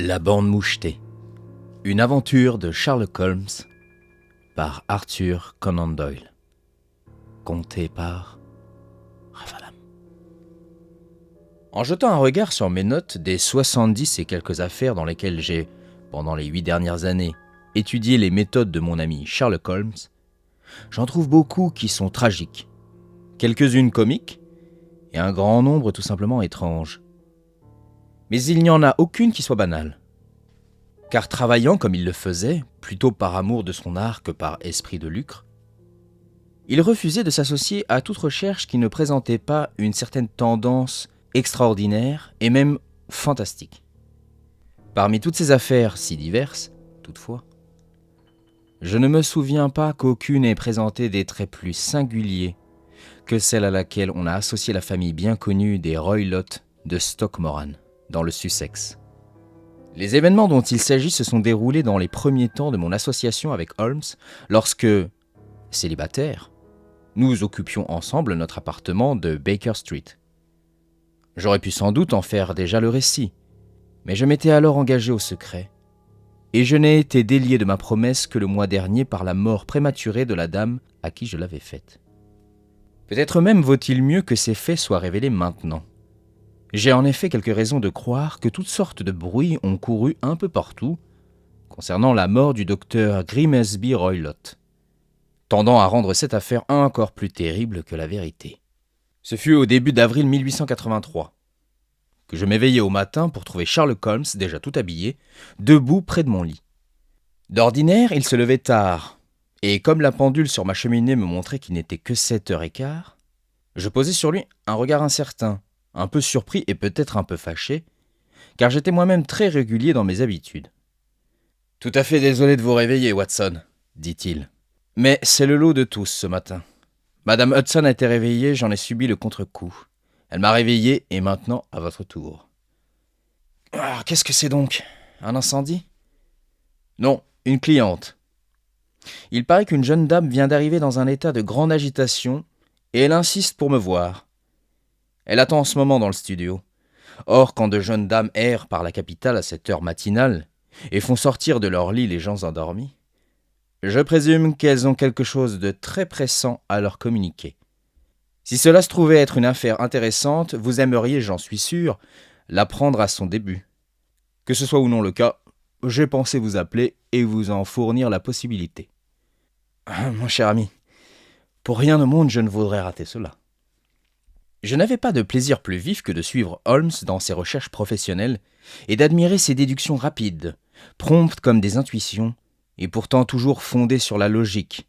La bande mouchetée. Une aventure de Sherlock Holmes par Arthur Conan Doyle. Conté par Ravalam. En jetant un regard sur mes notes des 70 et quelques affaires dans lesquelles j'ai, pendant les 8 dernières années, étudié les méthodes de mon ami Sherlock Holmes, j'en trouve beaucoup qui sont tragiques, quelques-unes comiques, et un grand nombre tout simplement étranges. Mais il n'y en a aucune qui soit banale. Car travaillant comme il le faisait, plutôt par amour de son art que par esprit de lucre, il refusait de s'associer à toute recherche qui ne présentait pas une certaine tendance extraordinaire et même fantastique. Parmi toutes ces affaires si diverses, toutefois, je ne me souviens pas qu'aucune ait présenté des traits plus singuliers que celle à laquelle on a associé la famille bien connue des Roylott de Stockmoran, dans le Sussex. Les événements dont il s'agit se sont déroulés dans les premiers temps de mon association avec Holmes, lorsque, célibataires, nous occupions ensemble notre appartement de Baker Street. J'aurais pu sans doute en faire déjà le récit, mais je m'étais alors engagé au secret, et je n'ai été délié de ma promesse que le mois dernier par la mort prématurée de la dame à qui je l'avais faite. Peut-être même vaut-il mieux que ces faits soient révélés maintenant. J'ai en effet quelques raisons de croire que toutes sortes de bruits ont couru un peu partout concernant la mort du docteur Grimesby Roylott, tendant à rendre cette affaire encore plus terrible que la vérité. Ce fut au début d'avril 1883 que je m'éveillai au matin pour trouver Sherlock Holmes, déjà tout habillé, debout près de mon lit. D'ordinaire, il se levait tard, et comme la pendule sur ma cheminée me montrait qu'il n'était que 7h15, je posai sur lui un regard incertain, un peu surpris et peut-être un peu fâché, car j'étais moi-même très régulier dans mes habitudes. « Tout à fait désolé de vous réveiller, Watson, » dit-il. « Mais c'est le lot de tous ce matin. Madame Hudson a été réveillée, j'en ai subi le contre-coup. Elle m'a réveillé et maintenant à votre tour. »« Ah, qu'est-ce que c'est donc ? Un incendie ? » ?»« Non, une cliente. Il paraît qu'une jeune dame vient d'arriver dans un état de grande agitation et elle insiste pour me voir. Elle attend en ce moment dans le studio. Or, quand de jeunes dames errent par la capitale à cette heure matinale et font sortir de leur lit les gens endormis, je présume qu'elles ont quelque chose de très pressant à leur communiquer. Si cela se trouvait être une affaire intéressante, vous aimeriez, j'en suis sûr, l'apprendre à son début. Que ce soit ou non le cas, j'ai pensé vous appeler et vous en fournir la possibilité. Mon cher ami, pour rien au monde je ne voudrais rater cela. Je n'avais pas de plaisir plus vif que de suivre Holmes dans ses recherches professionnelles et d'admirer ses déductions rapides, promptes comme des intuitions, et pourtant toujours fondées sur la logique.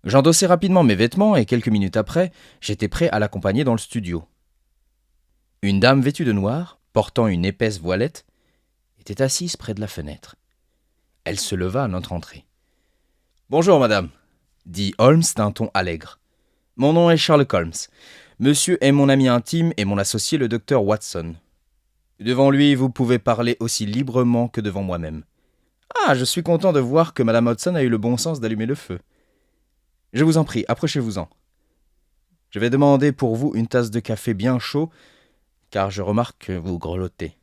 J'endossai rapidement mes vêtements et quelques minutes après, j'étais prêt à l'accompagner dans le studio. Une dame vêtue de noir, portant une épaisse voilette, était assise près de la fenêtre. Elle se leva à notre entrée. « Bonjour, madame, » dit Holmes d'un ton allègre. « Mon nom est Sherlock Holmes. Monsieur est mon ami intime et mon associé le docteur Watson. Devant lui, vous pouvez parler aussi librement que devant moi-même. Ah, je suis content de voir que madame Hudson a eu le bon sens d'allumer le feu. Je vous en prie, approchez-vous-en. Je vais demander pour vous une tasse de café bien chaud, car je remarque que vous grelottez. »«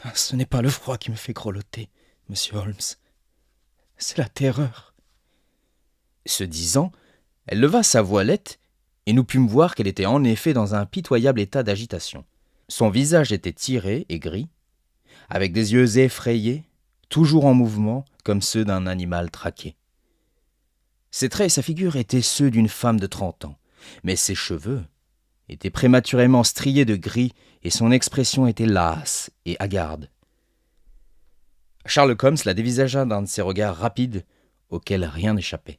Ah, ce n'est pas le froid qui me fait grelotter, monsieur Holmes. C'est la terreur. » Ce disant, elle leva sa voilette et nous pûmes voir qu'elle était en effet dans un pitoyable état d'agitation. Son visage était tiré et gris, avec des yeux effrayés, toujours en mouvement, comme ceux d'un animal traqué. Ses traits et sa figure étaient ceux d'une femme de 30 ans, mais ses cheveux étaient prématurément striés de gris et son expression était lasse et hagarde. Sherlock Holmes la dévisagea d'un de ses regards rapides auxquels rien n'échappait.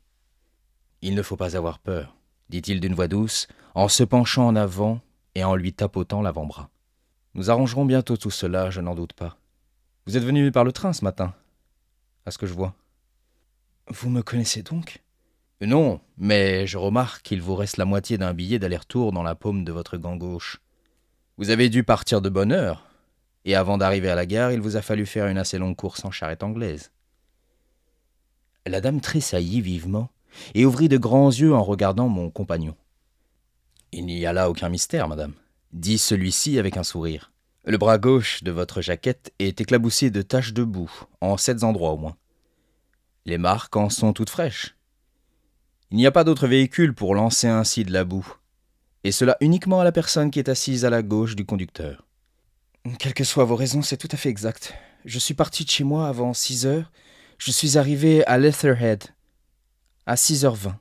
« Il ne faut pas avoir peur, » dit-il d'une voix douce, en se penchant en avant et en lui tapotant l'avant-bras. « Nous arrangerons bientôt tout cela, je n'en doute pas. Vous êtes venu par le train ce matin, à ce que je vois. »« Vous me connaissez donc ?»« Non, mais je remarque qu'il vous reste la moitié d'un billet d'aller-retour dans la paume de votre gant gauche. Vous avez dû partir de bonne heure, et avant d'arriver à la gare, il vous a fallu faire une assez longue course en charrette anglaise. » La dame tressaillit vivement et ouvrit de grands yeux en regardant mon compagnon. « Il n'y a là aucun mystère, madame, » dit celui-ci avec un sourire. Le bras gauche de votre jaquette est éclaboussé de taches de boue, en 7 endroits au moins. Les marques en sont toutes fraîches. Il n'y a pas d'autre véhicule pour lancer ainsi de la boue, et cela uniquement à la personne qui est assise à la gauche du conducteur. Quelles que soient vos raisons, c'est tout à fait exact. Je suis parti de chez moi avant 6 heures. Je suis arrivé à Leatherhead à 6h20,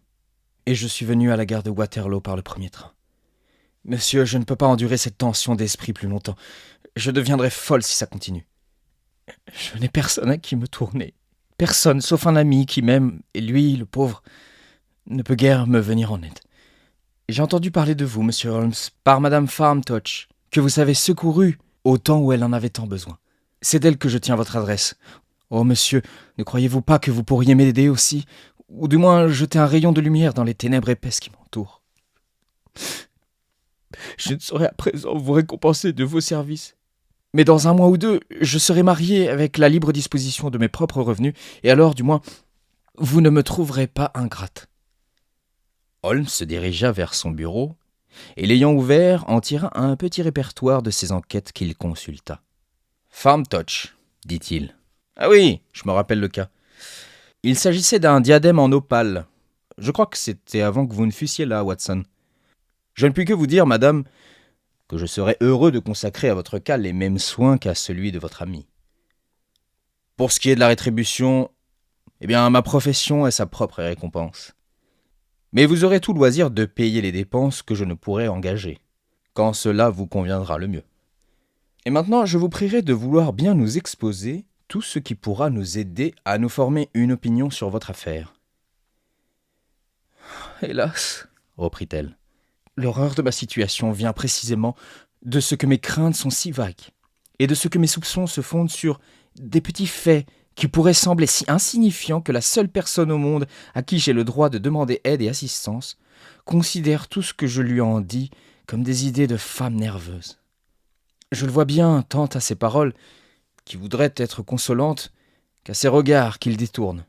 et je suis venu à la gare de Waterloo par le premier train. Monsieur, je ne peux pas endurer cette tension d'esprit plus longtemps. Je deviendrai folle si ça continue. Je n'ai personne à qui me tourner. Personne, sauf un ami qui m'aime, et lui, le pauvre, ne peut guère me venir en aide. J'ai entendu parler de vous, monsieur Holmes, par madame Farmtouch, que vous avez secouru au temps où elle en avait tant besoin. C'est d'elle que je tiens votre adresse. Oh, monsieur, ne croyez-vous pas que vous pourriez m'aider aussi, ou du moins jeter un rayon de lumière dans les ténèbres épaisses qui m'entourent? Je ne saurais à présent vous récompenser de vos services. Mais dans 1 mois ou 2, je serai marié avec la libre disposition de mes propres revenus, et alors, du moins, vous ne me trouverez pas ingrate. Holmes se dirigea vers son bureau, et l'ayant ouvert, en tira un petit répertoire de ses enquêtes qu'il consulta. « Farmtouch », dit-il. « Ah oui, je me rappelle le cas. Il s'agissait d'un diadème en opale. Je crois que c'était avant que vous ne fussiez là, Watson. Je ne puis que vous dire, madame, que je serais heureux de consacrer à votre cas les mêmes soins qu'à celui de votre ami. Pour ce qui est de la rétribution, eh bien, ma profession est sa propre récompense. Mais vous aurez tout loisir de payer les dépenses que je ne pourrai engager, quand cela vous conviendra le mieux. Et maintenant, je vous prierai de vouloir bien nous exposer tout ce qui pourra nous aider à nous former une opinion sur votre affaire. Hélas, reprit-elle, l'horreur de ma situation vient précisément de ce que mes craintes sont si vagues, et de ce que mes soupçons se fondent sur des petits faits qui pourraient sembler si insignifiants que la seule personne au monde à qui j'ai le droit de demander aide et assistance considère tout ce que je lui en dis comme des idées de femme nerveuse. Je le vois bien tant à ses paroles, qui voudraient être consolantes, qu'à ses regards qu'il détourne.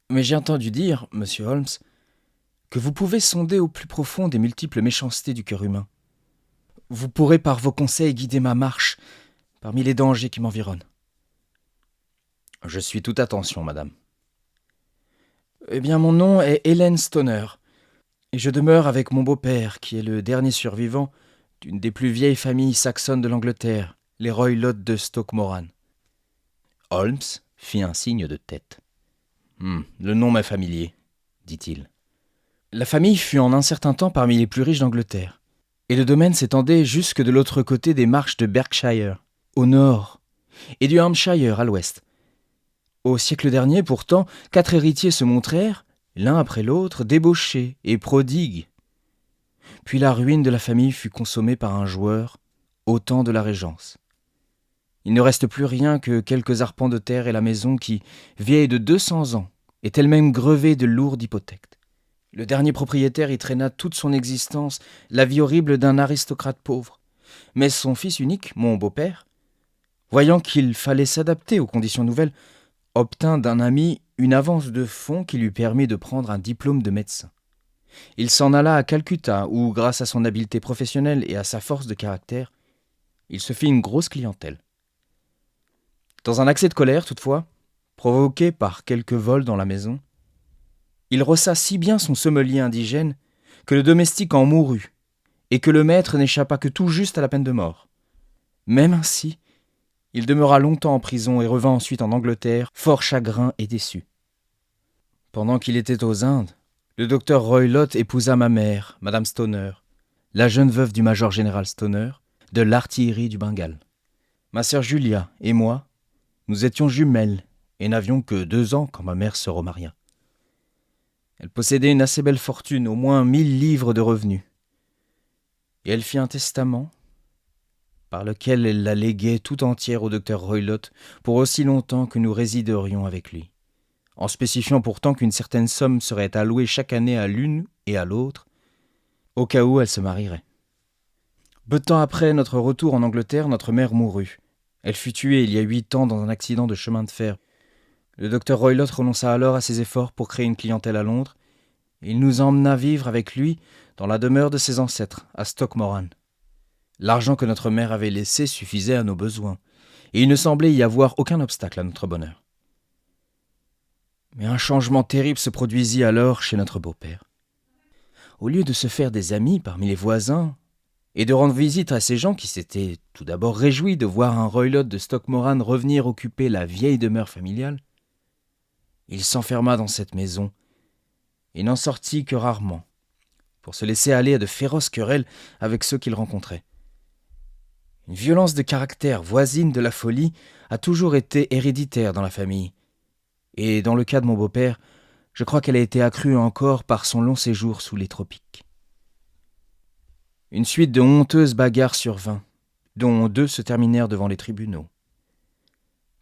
Mais j'ai entendu dire, monsieur Holmes, que vous pouvez sonder au plus profond des multiples méchancetés du cœur humain. Vous pourrez par vos conseils guider ma marche parmi les dangers qui m'environnent. Je suis toute attention, madame. Eh bien, mon nom est Hélène Stoner, et je demeure avec mon beau-père, qui est le dernier survivant d'une des plus vieilles familles saxonnes de l'Angleterre, les Roylott de Stoke Moran. Holmes fit un signe de tête. Le nom m'est familier, dit-il. La famille fut en un certain temps parmi les plus riches d'Angleterre, et le domaine s'étendait jusque de l'autre côté des marches de Berkshire, au nord, et du Hampshire à l'ouest. Au siècle dernier, pourtant, 4 héritiers se montrèrent, l'un après l'autre, débauchés et prodigues. Puis la ruine de la famille fut consommée par un joueur, au temps de la Régence. Il ne reste plus rien que quelques arpents de terre et la maison qui, vieille de 200 ans, est elle-même grevée de lourdes hypothèques. Le dernier propriétaire y traîna toute son existence la vie horrible d'un aristocrate pauvre. Mais son fils unique, mon beau-père, voyant qu'il fallait s'adapter aux conditions nouvelles, obtint d'un ami une avance de fonds qui lui permit de prendre un diplôme de médecin. Il s'en alla à Calcutta, où, grâce à son habileté professionnelle et à sa force de caractère, il se fit une grosse clientèle. Dans un accès de colère, toutefois, provoqué par quelques vols dans la maison, il rossa si bien son sommelier indigène que le domestique en mourut, et que le maître n'échappa que tout juste à la peine de mort. Même ainsi, il demeura longtemps en prison et revint ensuite en Angleterre, fort chagrin et déçu. Pendant qu'il était aux Indes, le docteur Roylott épousa ma mère, madame Stoner, la jeune veuve du major général Stoner, de l'artillerie du Bengale. Ma sœur Julia et moi, nous étions jumelles et n'avions que 2 ans quand ma mère se remaria. Elle possédait une assez belle fortune, au moins 1000 livres de revenus. Et elle fit un testament par lequel elle la léguait tout entière au docteur Roylott pour aussi longtemps que nous résiderions avec lui, en spécifiant pourtant qu'une certaine somme serait allouée chaque année à l'une et à l'autre, au cas où elle se marierait. Peu de temps après notre retour en Angleterre, notre mère mourut. Elle fut tuée il y a 8 ans dans un accident de chemin de fer. Le docteur Roylott renonça alors à ses efforts pour créer une clientèle à Londres, et il nous emmena vivre avec lui dans la demeure de ses ancêtres, à Stoke Moran. L'argent que notre mère avait laissé suffisait à nos besoins, et il ne semblait y avoir aucun obstacle à notre bonheur. Mais un changement terrible se produisit alors chez notre beau-père. Au lieu de se faire des amis parmi les voisins et de rendre visite à ces gens qui s'étaient tout d'abord réjouis de voir un Roylott de Stockmoran revenir occuper la vieille demeure familiale, il s'enferma dans cette maison et n'en sortit que rarement, pour se laisser aller à de féroces querelles avec ceux qu'il rencontrait. Une violence de caractère voisine de la folie a toujours été héréditaire dans la famille, et dans le cas de mon beau-père, je crois qu'elle a été accrue encore par son long séjour sous les tropiques. Une suite de honteuses bagarres survint, dont 2 se terminèrent devant les tribunaux.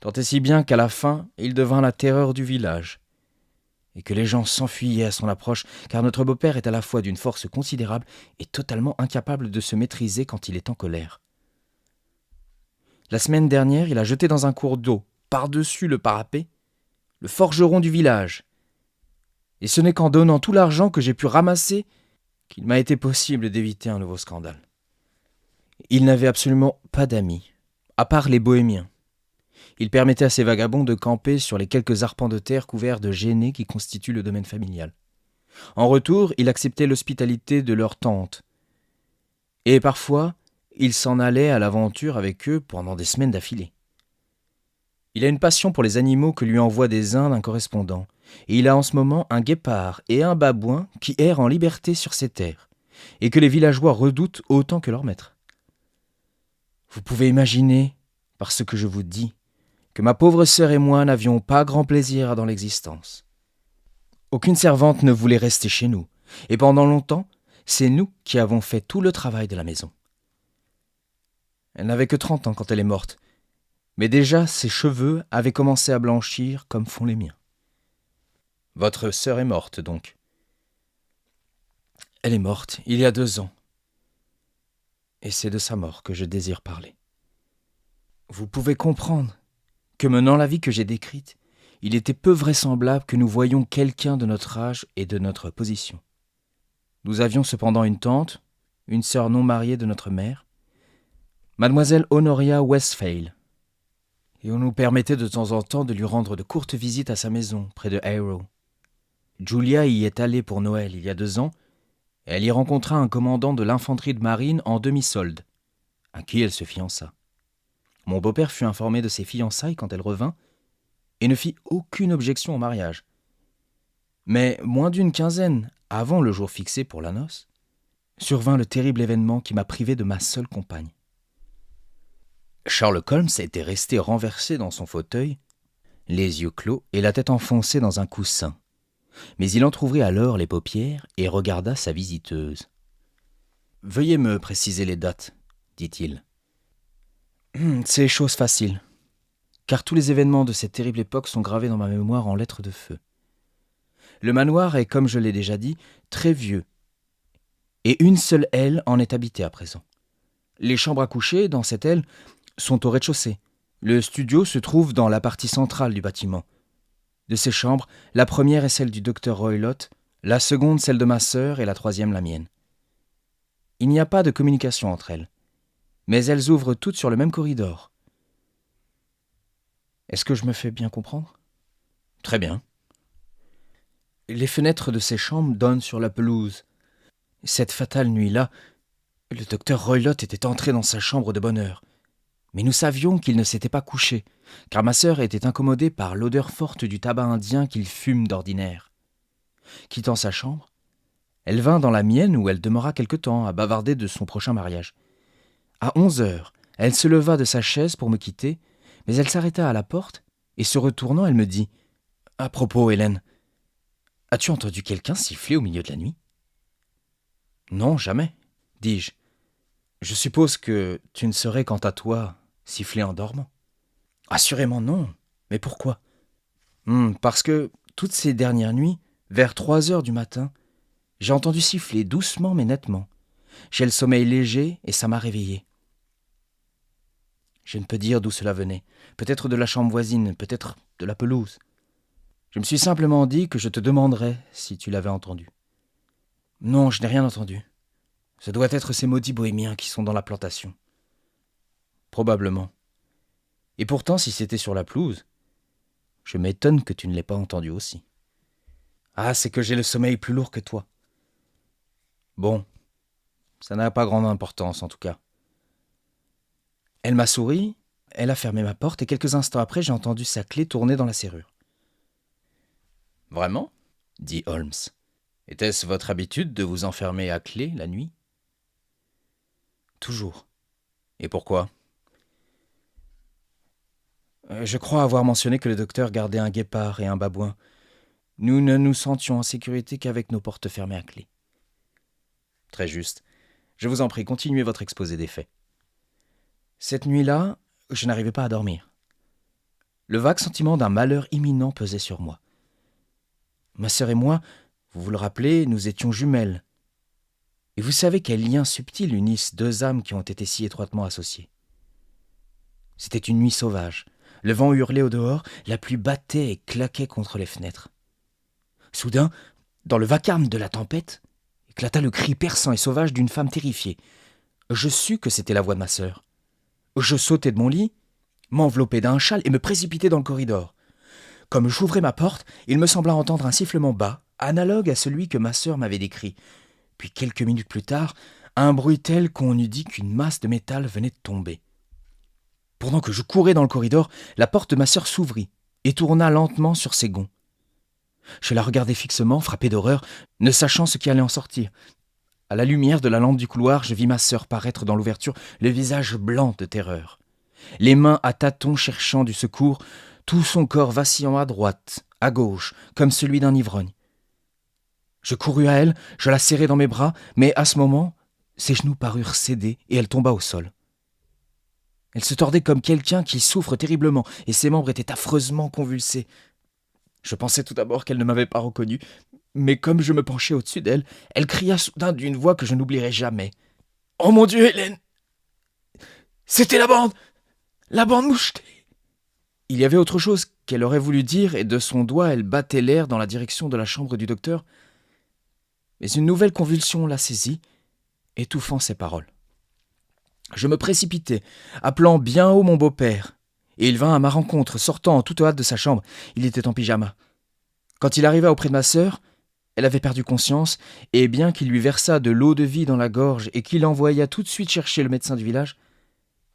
Tant et si bien qu'à la fin, il devint la terreur du village, et que les gens s'enfuyaient à son approche, car notre beau-père est à la fois d'une force considérable et totalement incapable de se maîtriser quand il est en colère. La semaine dernière, il a jeté dans un cours d'eau, par-dessus le parapet, le forgeron du village. Et ce n'est qu'en donnant tout l'argent que j'ai pu ramasser qu'il m'a été possible d'éviter un nouveau scandale. Il n'avait absolument pas d'amis, à part les bohémiens. Il permettait à ces vagabonds de camper sur les quelques arpents de terre couverts de genêts qui constituent le domaine familial. En retour, il acceptait l'hospitalité de leur tante. Et parfois, il s'en allait à l'aventure avec eux pendant des semaines d'affilée. Il a une passion pour les animaux que lui envoie des Indes un correspondant, et il a en ce moment un guépard et un babouin qui errent en liberté sur ces terres, et que les villageois redoutent autant que leur maître. Vous pouvez imaginer, par ce que je vous dis, que ma pauvre sœur et moi n'avions pas grand plaisir dans l'existence. Aucune servante ne voulait rester chez nous, et pendant longtemps, c'est nous qui avons fait tout le travail de la maison. Elle n'avait que 30 ans quand elle est morte, mais déjà ses cheveux avaient commencé à blanchir comme font les miens. Votre sœur est morte, donc? Elle est morte il y a 2 ans, et c'est de sa mort que je désire parler. Vous pouvez comprendre que menant la vie que j'ai décrite, il était peu vraisemblable que nous voyions quelqu'un de notre âge et de notre position. Nous avions cependant une tante, une sœur non mariée de notre mère, mademoiselle Honoria Westphale, et on nous permettait de temps en temps de lui rendre de courtes visites à sa maison, près de Harrow. Julia y est allée pour Noël il y a 2 ans, et elle y rencontra un commandant de l'infanterie de marine en demi-solde, à qui elle se fiança. Mon beau-père fut informé de ses fiançailles quand elle revint, et ne fit aucune objection au mariage. Mais moins d'une quinzaine avant le jour fixé pour la noce, survint le terrible événement qui m'a privé de ma seule compagne. Sherlock Holmes était resté renversé dans son fauteuil, les yeux clos et la tête enfoncée dans un coussin. Mais il entr'ouvrit alors les paupières et regarda sa visiteuse. « Veuillez me préciser les dates, dit-il. C'est chose facile, car tous les événements de cette terrible époque sont gravés dans ma mémoire en lettres de feu. Le manoir est, comme je l'ai déjà dit, très vieux, et une seule aile en est habitée à présent. Les chambres à coucher, dans cette aile, sont au rez-de-chaussée. Le studio se trouve dans la partie centrale du bâtiment. De ces chambres, la première est celle du docteur Roylott, la seconde celle de ma sœur et la troisième la mienne. Il n'y a pas de communication entre elles, mais elles ouvrent toutes sur le même corridor. Est-ce que je me fais bien comprendre? Très bien. Les fenêtres de ces chambres donnent sur la pelouse. Cette fatale nuit-là, le docteur Roylott était entré dans sa chambre de bonne heure. Mais nous savions qu'il ne s'était pas couché, car ma sœur était incommodée par l'odeur forte du tabac indien qu'il fume d'ordinaire. Quittant sa chambre, elle vint dans la mienne où elle demeura quelque temps à bavarder de son prochain mariage. À 11 heures, elle se leva de sa chaise pour me quitter, mais elle s'arrêta à la porte, et se retournant, elle me dit « À propos, Hélène, as-tu entendu quelqu'un siffler au milieu de la nuit ?»« Non, jamais, dis-je. Je suppose que tu ne saurais quant à toi siffler en dormant. »« Assurément non, mais pourquoi ?»« Parce que toutes ces dernières nuits, vers 3 heures du matin, j'ai entendu siffler doucement mais nettement. J'ai le sommeil léger et ça m'a réveillé. Je ne peux dire d'où cela venait. Peut-être de la chambre voisine, peut-être de la pelouse. Je me suis simplement dit que je te demanderais si tu l'avais entendu. »« Non, je n'ai rien entendu. Ce doit être ces maudits bohémiens qui sont dans la plantation. Probablement. Et pourtant, si c'était sur la pelouse, je m'étonne que tu ne l'aies pas entendu aussi. Ah, c'est que j'ai le sommeil plus lourd que toi. Bon, ça n'a pas grande importance en tout cas. Elle m'a souri, elle a fermé ma porte et quelques instants après, j'ai entendu sa clé tourner dans la serrure. Vraiment ? Dit Holmes. Était-ce votre habitude de vous enfermer à clé la nuit ? Toujours. Et pourquoi ? Je crois avoir mentionné que le docteur gardait un guépard et un babouin. Nous ne nous sentions en sécurité qu'avec nos portes fermées à clé. Très juste. Je vous en prie, continuez votre exposé des faits. Cette nuit-là, je n'arrivais pas à dormir. Le vague sentiment d'un malheur imminent pesait sur moi. Ma sœur et moi, vous vous le rappelez, nous étions jumelles. Et vous savez quels liens subtils unissent deux âmes qui ont été si étroitement associées. C'était une nuit sauvage. Le vent hurlait au dehors, la pluie battait et claquait contre les fenêtres. Soudain, dans le vacarme de la tempête, éclata le cri perçant et sauvage d'une femme terrifiée. Je sus que c'était la voix de ma sœur. Je sautai de mon lit, m'enveloppai d'un châle et me précipitai dans le corridor. Comme j'ouvrais ma porte, il me sembla entendre un sifflement bas, analogue à celui que ma sœur m'avait décrit. Puis quelques minutes plus tard, un bruit tel qu'on eût dit qu'une masse de métal venait de tomber. Pendant que je courais dans le corridor, la porte de ma sœur s'ouvrit et tourna lentement sur ses gonds. Je la regardai fixement, frappé d'horreur, ne sachant ce qui allait en sortir. À la lumière de la lampe du couloir, je vis ma sœur paraître dans l'ouverture, le visage blanc de terreur. Les mains à tâtons cherchant du secours, tout son corps vacillant à droite, à gauche, comme celui d'un ivrogne. Je courus à elle, je la serrai dans mes bras, mais à ce moment, ses genoux parurent céder et elle tomba au sol. Elle se tordait comme quelqu'un qui souffre terriblement, et ses membres étaient affreusement convulsés. Je pensais tout d'abord qu'elle ne m'avait pas reconnu, mais comme je me penchai au-dessus d'elle, elle cria soudain d'une voix que je n'oublierai jamais. « Oh mon Dieu, Hélène ! C'était la bande mouchetée !» Il y avait autre chose qu'elle aurait voulu dire, et de son doigt elle battait l'air dans la direction de la chambre du docteur. Mais une nouvelle convulsion la saisit, étouffant ses paroles. Je me précipitai, appelant bien haut mon beau-père, et il vint à ma rencontre, sortant en toute hâte de sa chambre. Il était en pyjama. Quand il arriva auprès de ma sœur, elle avait perdu conscience, et bien qu'il lui versât de l'eau de vie dans la gorge et qu'il envoya tout de suite chercher le médecin du village,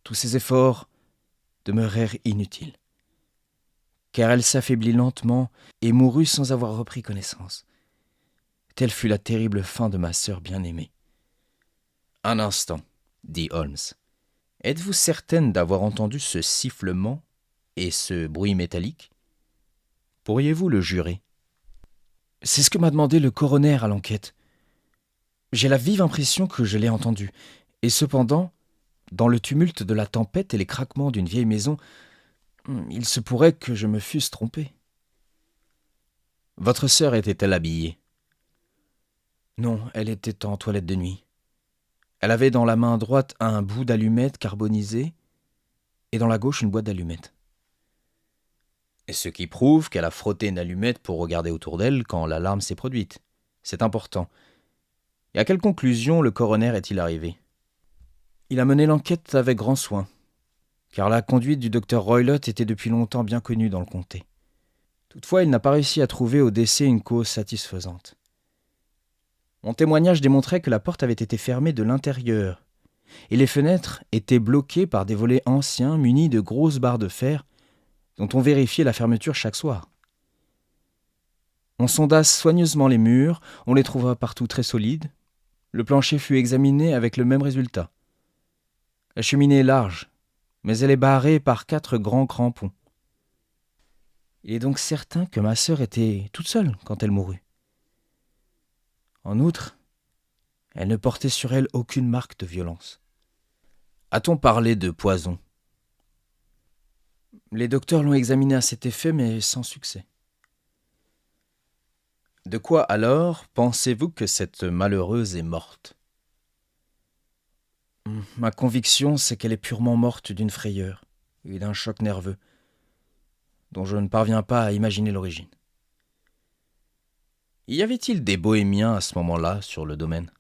tous ses efforts demeurèrent inutiles, car elle s'affaiblit lentement et mourut sans avoir repris connaissance. Telle fut la terrible fin de ma sœur bien-aimée. « Un instant, » dit Holmes. « Êtes-vous certaine d'avoir entendu ce sifflement et ce bruit métallique ? Pourriez-vous le jurer ? » C'est ce que m'a demandé le coroner à l'enquête. J'ai la vive impression que je l'ai entendu. Et cependant, dans le tumulte de la tempête et les craquements d'une vieille maison, il se pourrait que je me fusse trompé. Votre sœur était-elle habillée ? Non, elle était en toilette de nuit. Elle avait dans la main droite un bout d'allumette carbonisée et dans la gauche une boîte d'allumettes. Et ce qui prouve qu'elle a frotté une allumette pour regarder autour d'elle quand l'alarme s'est produite. C'est important. Et à quelle conclusion le coroner est-il arrivé ? Il a mené l'enquête avec grand soin, car la conduite du docteur Roylott était depuis longtemps bien connue dans le comté. Toutefois, il n'a pas réussi à trouver au décès une cause satisfaisante. Mon témoignage démontrait que la porte avait été fermée de l'intérieur, et les fenêtres étaient bloquées par des volets anciens munis de grosses barres de fer dont on vérifiait la fermeture chaque soir. On sonda soigneusement les murs, on les trouva partout très solides. Le plancher fut examiné avec le même résultat. La cheminée est large, mais elle est barrée par 4 grands crampons. Il est donc certain que ma sœur était toute seule quand elle mourut. En outre, elle ne portait sur elle aucune marque de violence. A-t-on parlé de poison ? Les docteurs l'ont examinée à cet effet, mais sans succès. De quoi alors pensez-vous que cette malheureuse est morte ? Ma conviction, c'est qu'elle est purement morte d'une frayeur et d'un choc nerveux, dont je ne parviens pas à imaginer l'origine. Y avait-il des bohémiens à ce moment-là sur le domaine ?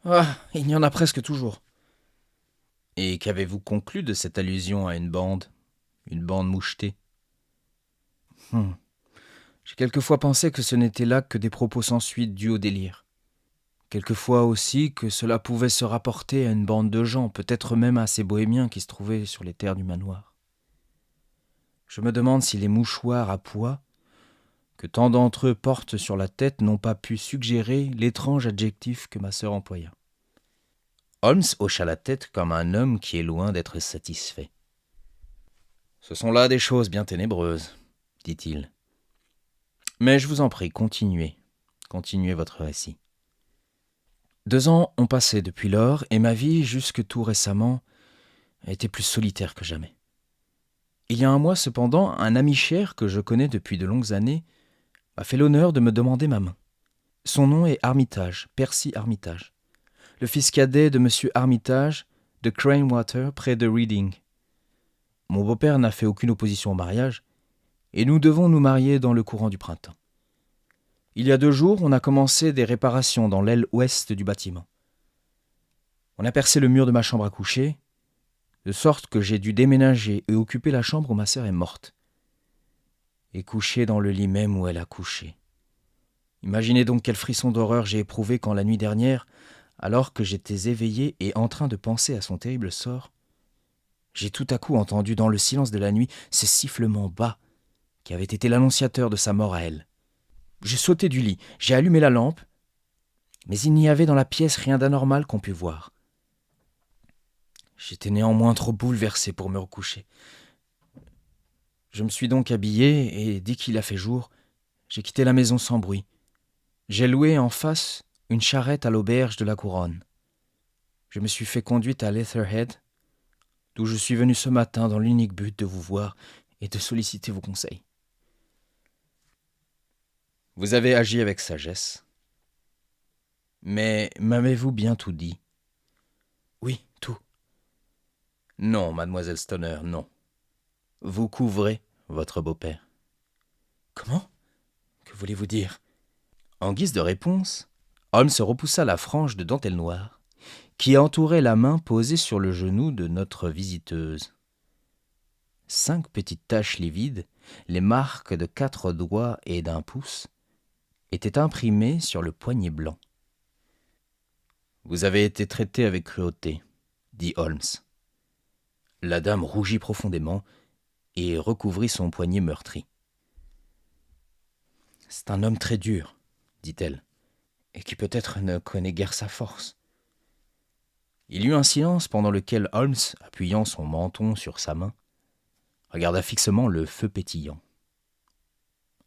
Ah, il y en a presque toujours. Et qu'avez-vous conclu de cette allusion à une bande mouchetée? J'ai quelquefois pensé que ce n'était là que des propos sans suite dus au délire. Quelquefois aussi que cela pouvait se rapporter à une bande de gens, peut-être même à ces bohémiens qui se trouvaient sur les terres du manoir. Je me demande si les mouchoirs à pois que tant d'entre eux portent sur la tête n'ont pas pu suggérer l'étrange adjectif que ma sœur employa. Holmes hocha la tête comme un homme qui est loin d'être satisfait. « Ce sont là des choses bien ténébreuses, dit-il. Mais je vous en prie, continuez votre récit. » 2 ans ont passé depuis lors, et ma vie, jusque tout récemment, a été plus solitaire que jamais. Il y a un mois, cependant, un ami cher que je connais depuis de longues années m'a fait l'honneur de me demander ma main. Son nom est Armitage, Percy Armitage, le fils cadet de M. Armitage de Cranewater, près de Reading. Mon beau-père n'a fait aucune opposition au mariage, et nous devons nous marier dans le courant du printemps. Il y a 2 jours, on a commencé des réparations dans l'aile ouest du bâtiment. On a percé le mur de ma chambre à coucher, de sorte que j'ai dû déménager et occuper la chambre où ma sœur est morte, et coucher dans le lit même où elle a couché. Imaginez donc quel frisson d'horreur j'ai éprouvé quand la nuit dernière, alors que j'étais éveillé et en train de penser à son terrible sort, j'ai tout à coup entendu dans le silence de la nuit ce sifflement bas qui avait été l'annonciateur de sa mort à elle. J'ai sauté du lit, j'ai allumé la lampe, mais il n'y avait dans la pièce rien d'anormal qu'on pût voir. J'étais néanmoins trop bouleversé pour me recoucher. Je me suis donc habillé et, dès qu'il a fait jour, j'ai quitté la maison sans bruit. J'ai loué en face une charrette à l'auberge de la Couronne. Je me suis fait conduite à Leatherhead, d'où je suis venu ce matin dans l'unique but de vous voir et de solliciter vos conseils. Vous avez agi avec sagesse. Mais m'avez-vous bien tout dit? Oui, tout. Non, mademoiselle Stoner, non. Vous couvrez votre beau-père. Comment? Que voulez-vous dire? En guise de réponse, Holmes repoussa la frange de dentelle noire qui entourait la main posée sur le genou de notre visiteuse. 5 petites taches livides, les marques de 4 doigts et d'1 pouce, étaient imprimées sur le poignet blanc. « Vous avez été traité avec cruauté, » dit Holmes. La dame rougit profondément et recouvrit son poignet meurtri. « C'est un homme très dur, » dit-elle, « et qui peut-être ne connaît guère sa force. » Il y eut un silence pendant lequel Holmes, appuyant son menton sur sa main, regarda fixement le feu pétillant.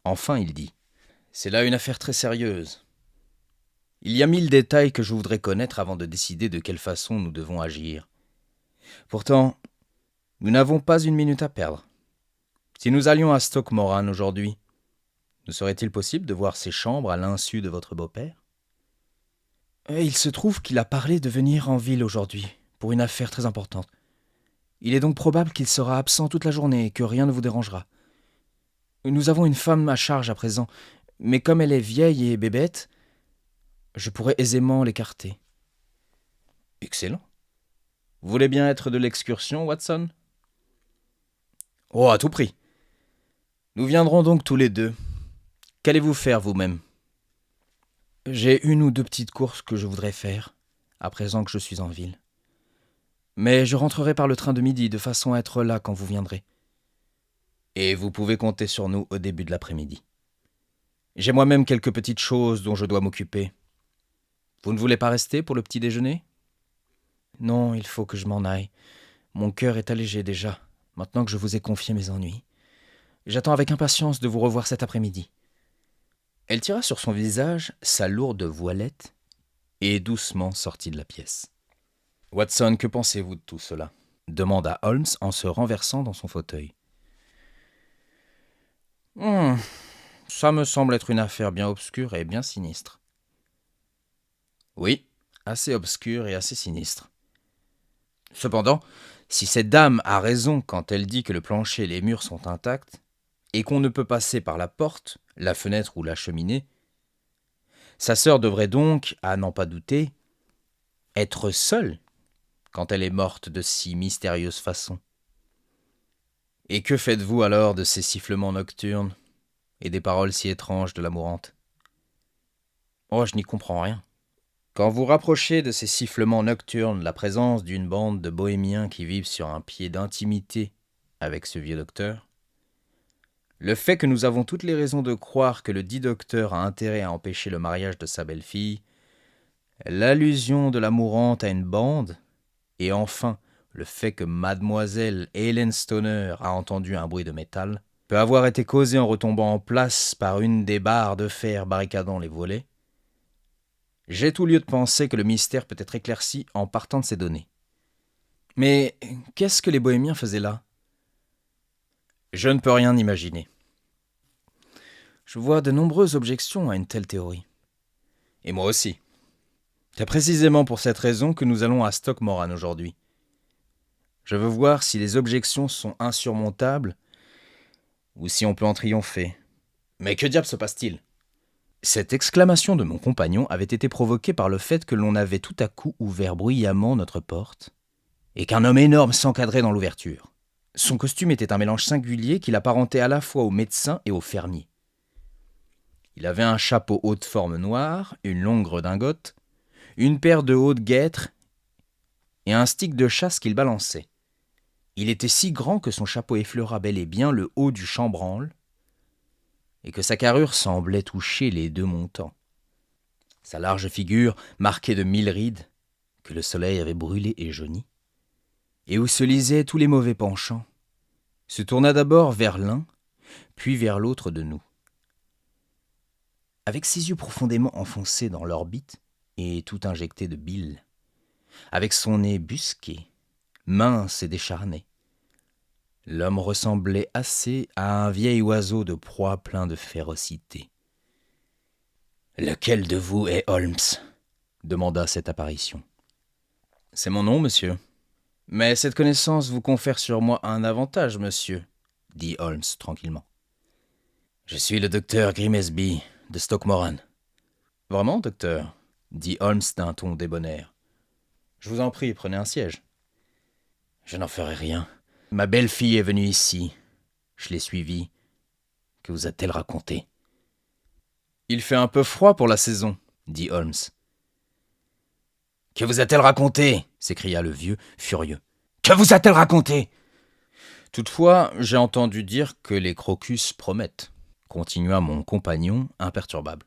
Enfin, il dit : « C'est là une affaire très sérieuse. Il y a 1000 détails que je voudrais connaître avant de décider de quelle façon nous devons agir. Pourtant, nous n'avons pas une minute à perdre. Si nous allions à Stoke Moran aujourd'hui, nous serait-il possible de voir ces chambres à l'insu de votre beau-père ? Il se trouve qu'il a parlé de venir en ville aujourd'hui, pour une affaire très importante. Il est donc probable qu'il sera absent toute la journée et que rien ne vous dérangera. Nous avons une femme à charge à présent, mais comme elle est vieille et bébête, je pourrais aisément l'écarter. » Excellent. Vous voulez bien être de l'excursion, Watson ? Oh, à tout prix. Nous viendrons donc tous les 2. Qu'allez-vous faire vous-même ? J'ai 1 ou 2 petites courses que je voudrais faire, à présent que je suis en ville. Mais je rentrerai par le train de midi, de façon à être là quand vous viendrez. Et vous pouvez compter sur nous au début de l'après-midi. J'ai moi-même quelques petites choses dont je dois m'occuper. Vous ne voulez pas rester pour le petit déjeuner ? Non, il faut que je m'en aille. Mon cœur est allégé déjà, maintenant que je vous ai confié mes ennuis. J'attends avec impatience de vous revoir cet après-midi. Elle tira sur son visage sa lourde voilette et doucement sortit de la pièce. « Watson, que pensez-vous de tout cela ?» demanda Holmes en se renversant dans son fauteuil. « Ça me semble être une affaire bien obscure et bien sinistre. » « Oui, assez obscure et assez sinistre. Cependant, si cette dame a raison quand elle dit que le plancher et les murs sont intacts, et qu'on ne peut passer par la porte, la fenêtre ou la cheminée, sa sœur devrait donc, à n'en pas douter, Être seul quand elle est morte de si mystérieuse façon. Et que faites-vous alors de ces sifflements nocturnes et des paroles si étranges de la mourante? Oh, je n'y comprends rien. Quand vous rapprochez de ces sifflements nocturnes la présence d'une bande de bohémiens qui vivent sur un pied d'intimité avec ce vieux docteur, le fait que nous avons toutes les raisons de croire que le dit docteur a intérêt à empêcher le mariage de sa belle-fille, l'allusion de la mourante à une bande, et enfin le fait que mademoiselle Hélène Stoner a entendu un bruit de métal, peut avoir été causé en retombant en place par une des barres de fer barricadant les volets, j'ai tout lieu de penser que le mystère peut être éclairci en partant de ces données. Mais qu'est-ce que les bohémiens faisaient là? Je ne peux rien imaginer. Je vois de nombreuses objections à une telle théorie. Et moi aussi. C'est précisément pour cette raison que nous allons à Stockmoran aujourd'hui. Je veux voir si les objections sont insurmontables ou si on peut en triompher. Mais que diable se passe-t-il? Cette exclamation de mon compagnon avait été provoquée par le fait que l'on avait tout à coup ouvert bruyamment notre porte et qu'un homme énorme s'encadrait dans l'ouverture. Son costume était un mélange singulier qui l'apparentait à la fois au médecin et au fermier. Il avait un chapeau haute forme noir, une longue redingote, une paire de hautes guêtres et un stick de chasse qu'il balançait. Il était si grand que son chapeau effleura bel et bien le haut du chambranle et que sa carrure semblait toucher les deux montants. Sa large figure, marquée de 1000 rides, que le soleil avait brûlées et jaunies, et où se lisaient tous les mauvais penchants, se tourna d'abord vers l'un, puis vers l'autre de nous. Avec ses yeux profondément enfoncés dans l'orbite et tout injectés de bile, avec son nez busqué, mince et décharné, l'homme ressemblait assez à un vieil oiseau de proie plein de férocité. « Lequel de vous est Holmes ?» demanda cette apparition. « C'est mon nom, monsieur. Mais cette connaissance vous confère sur moi un avantage, monsieur, » dit Holmes tranquillement. « Je suis le docteur Grimesby de Stockmoran. »« Vraiment, docteur ?» dit Holmes d'un ton débonnaire. « Je vous en prie, prenez un siège. »« Je n'en ferai rien. Ma belle-fille est venue ici. Je l'ai suivie. Que vous a-t-elle raconté ?»« Il fait un peu froid pour la saison, » dit Holmes. « Que vous a-t-elle raconté ?» s'écria le vieux, furieux. « Que vous a-t-elle raconté ?» Toutefois, j'ai entendu dire que les crocus promettent, continua mon compagnon imperturbable.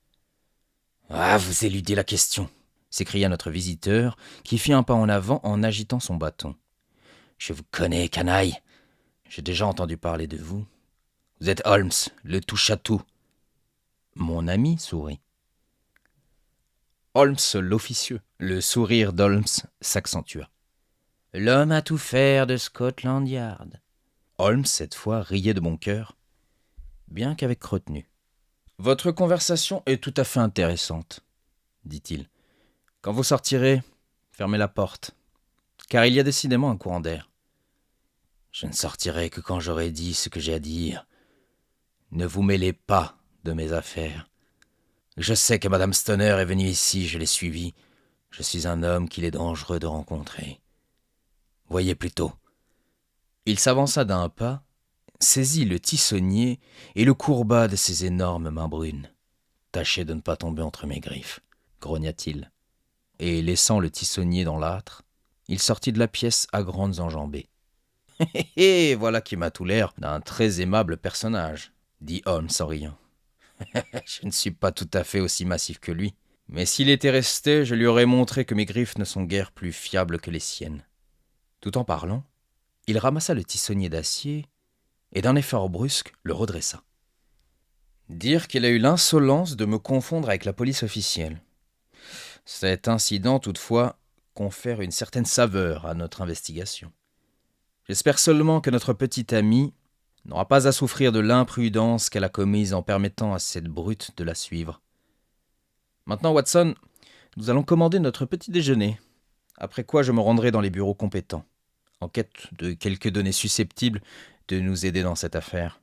« Ah, vous éludez la question, s'écria notre visiteur, qui fit un pas en avant en agitant son bâton. « Je vous connais, canaille. J'ai déjà entendu parler de vous. Vous êtes Holmes, le touche-à-tout. » Mon ami sourit. Holmes l'officieux. Le sourire d'Holmes s'accentua. « L'homme à tout faire de Scotland Yard. » Holmes, cette fois, riait de bon cœur, bien qu'avec retenue. « Votre conversation est tout à fait intéressante, » dit-il. « Quand vous sortirez, fermez la porte, car il y a décidément un courant d'air. Je ne sortirai que quand j'aurai dit ce que j'ai à dire. Ne vous mêlez pas de mes affaires. Je sais que Madame Stoner est venue ici, je l'ai suivie. Je suis un homme qu'il est dangereux de rencontrer. Voyez plutôt. » Il s'avança d'un pas, saisit le tissonnier et le courba de ses énormes mains brunes. « Tâchez de ne pas tomber entre mes griffes, » grogna-t-il. Et laissant le tissonnier dans l'âtre, il sortit de la pièce à grandes enjambées. « Hé hé, voilà qui m'a tout l'air d'un très aimable personnage, » dit Holmes en riant. « Je ne suis pas tout à fait aussi massif que lui, mais s'il était resté, je lui aurais montré que mes griffes ne sont guère plus fiables que les siennes. » Tout en parlant, il ramassa le tissonnier d'acier et d'un effort brusque le redressa. Dire qu'il a eu l'insolence de me confondre avec la police officielle. Cet incident, toutefois, confère une certaine saveur à notre investigation. J'espère seulement que notre petite amie n'aura pas à souffrir de l'imprudence qu'elle a commise en permettant à cette brute de la suivre. Maintenant, Watson, nous allons commander notre petit déjeuner, après quoi je me rendrai dans les bureaux compétents, en quête de quelques données susceptibles de nous aider dans cette affaire.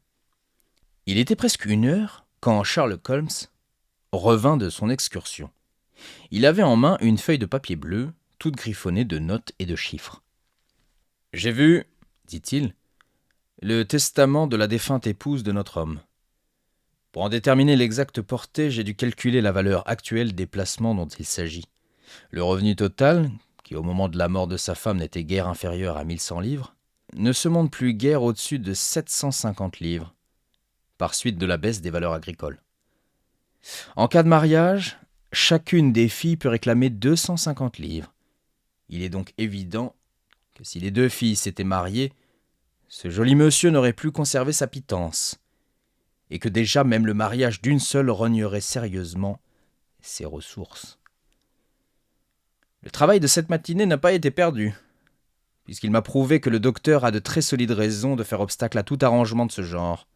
Il était presque 1 heure quand Sherlock Holmes revint de son excursion. Il avait en main une feuille de papier bleu, toute griffonnée de notes et de chiffres. « J'ai vu, dit-il, le testament de la défunte épouse de notre homme. Pour en déterminer l'exacte portée, j'ai dû calculer la valeur actuelle des placements dont il s'agit. Le revenu total, qui au moment de la mort de sa femme n'était guère inférieur à 1100 livres, ne se monte plus guère au-dessus de 750 livres, par suite de la baisse des valeurs agricoles. En cas de mariage, chacune des filles peut réclamer 250 livres. Il est donc évident que si les deux filles s'étaient mariées, ce joli monsieur n'aurait plus conservé sa pitance, et que déjà même le mariage d'une seule rognerait sérieusement ses ressources. Le travail de cette matinée n'a pas été perdu, puisqu'il m'a prouvé que le docteur a de très solides raisons de faire obstacle à tout arrangement de ce genre.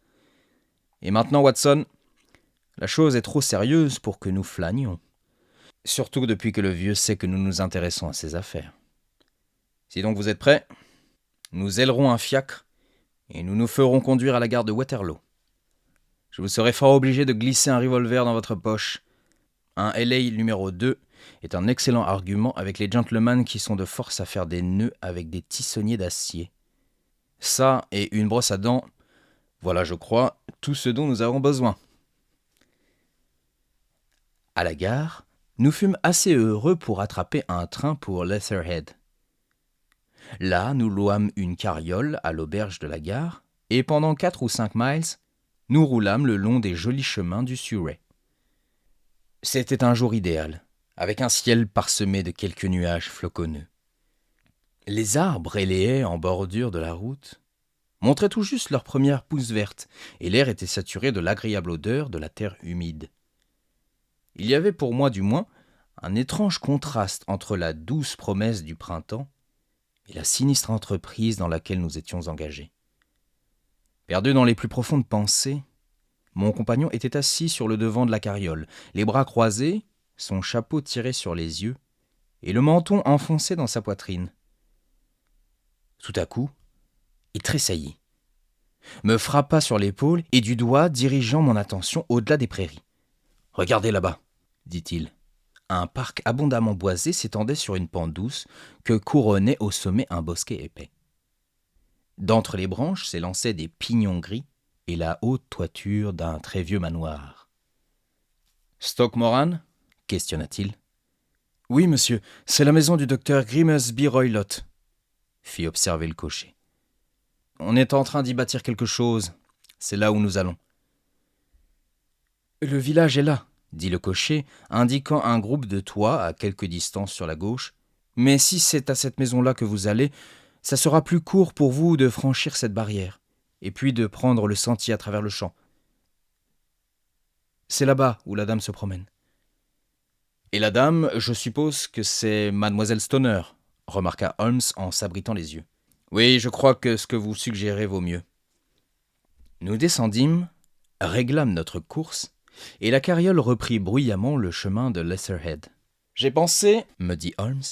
Et maintenant, Watson, la chose est trop sérieuse pour que nous flânions, surtout depuis que le vieux sait que nous nous intéressons à ses affaires. Si donc vous êtes prêts, nous ailerons un fiacre et nous nous ferons conduire à la gare de Waterloo. Je vous serai fort obligé de glisser un revolver dans votre poche. Un LA numéro 2 est un excellent argument avec les gentlemen qui sont de force à faire des nœuds avec des tissonniers d'acier. Ça et une brosse à dents, voilà, je crois, tout ce dont nous avons besoin. À la gare, nous fûmes assez heureux pour attraper un train pour Leatherhead. Là, nous louâmes une carriole à l'auberge de la gare, et pendant 4 ou 5 miles, nous roulâmes le long des jolis chemins du Surrey. C'était un jour idéal, avec un ciel parsemé de quelques nuages floconneux. Les arbres et les haies en bordure de la route montraient tout juste leurs premières pousses vertes, et l'air était saturé de l'agréable odeur de la terre humide. Il y avait pour moi du moins un étrange contraste entre la douce promesse du printemps et la sinistre entreprise dans laquelle nous étions engagés. Perdu dans les plus profondes pensées, mon compagnon était assis sur le devant de la carriole, les bras croisés, son chapeau tiré sur les yeux, et le menton enfoncé dans sa poitrine. Tout à coup, il tressaillit, me frappa sur l'épaule et du doigt dirigeant mon attention au-delà des prairies. « Regardez là-bas », dit-il. Un parc abondamment boisé s'étendait sur une pente douce que couronnait au sommet un bosquet épais. D'entre les branches s'élançaient des pignons gris et la haute toiture d'un très vieux manoir. « Stoke Moran » questionna-t-il. « Oui, monsieur, c'est la maison du docteur Grimsby Roylott » fit observer le cocher. « On est en train d'y bâtir quelque chose. C'est là où nous allons. »« Le village est là, » dit le cocher, indiquant un groupe de toits à quelque distance sur la gauche. « Mais si c'est à cette maison-là que vous allez, ça sera plus court pour vous de franchir cette barrière, et puis de prendre le sentier à travers le champ. C'est là-bas où la dame se promène. »« Et la dame, je suppose que c'est mademoiselle Stoner, » remarqua Holmes en s'abritant les yeux. « Oui, je crois que ce que vous suggérez vaut mieux. » Nous descendîmes, réglâmes notre course, et la carriole reprit bruyamment le chemin de Leatherhead. « J'ai pensé, me dit Holmes,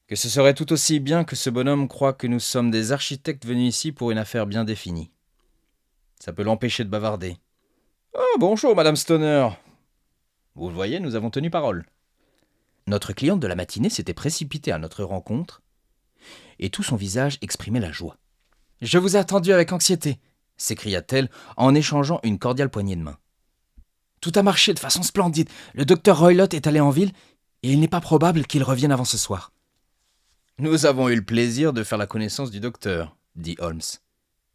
que ce serait tout aussi bien que ce bonhomme croie que nous sommes des architectes venus ici pour une affaire bien définie. Ça peut l'empêcher de bavarder. »« Oh, bonjour, Madame Stoner. Vous le voyez, nous avons tenu parole. » Notre cliente de la matinée s'était précipitée à notre rencontre, et tout son visage exprimait la joie. « Je vous ai attendu avec anxiété, » s'écria-t-elle en échangeant une cordiale poignée de main. « Tout a marché de façon splendide. Le docteur Roylott est allé en ville, et il n'est pas probable qu'il revienne avant ce soir. »« Nous avons eu le plaisir de faire la connaissance du docteur, » dit Holmes,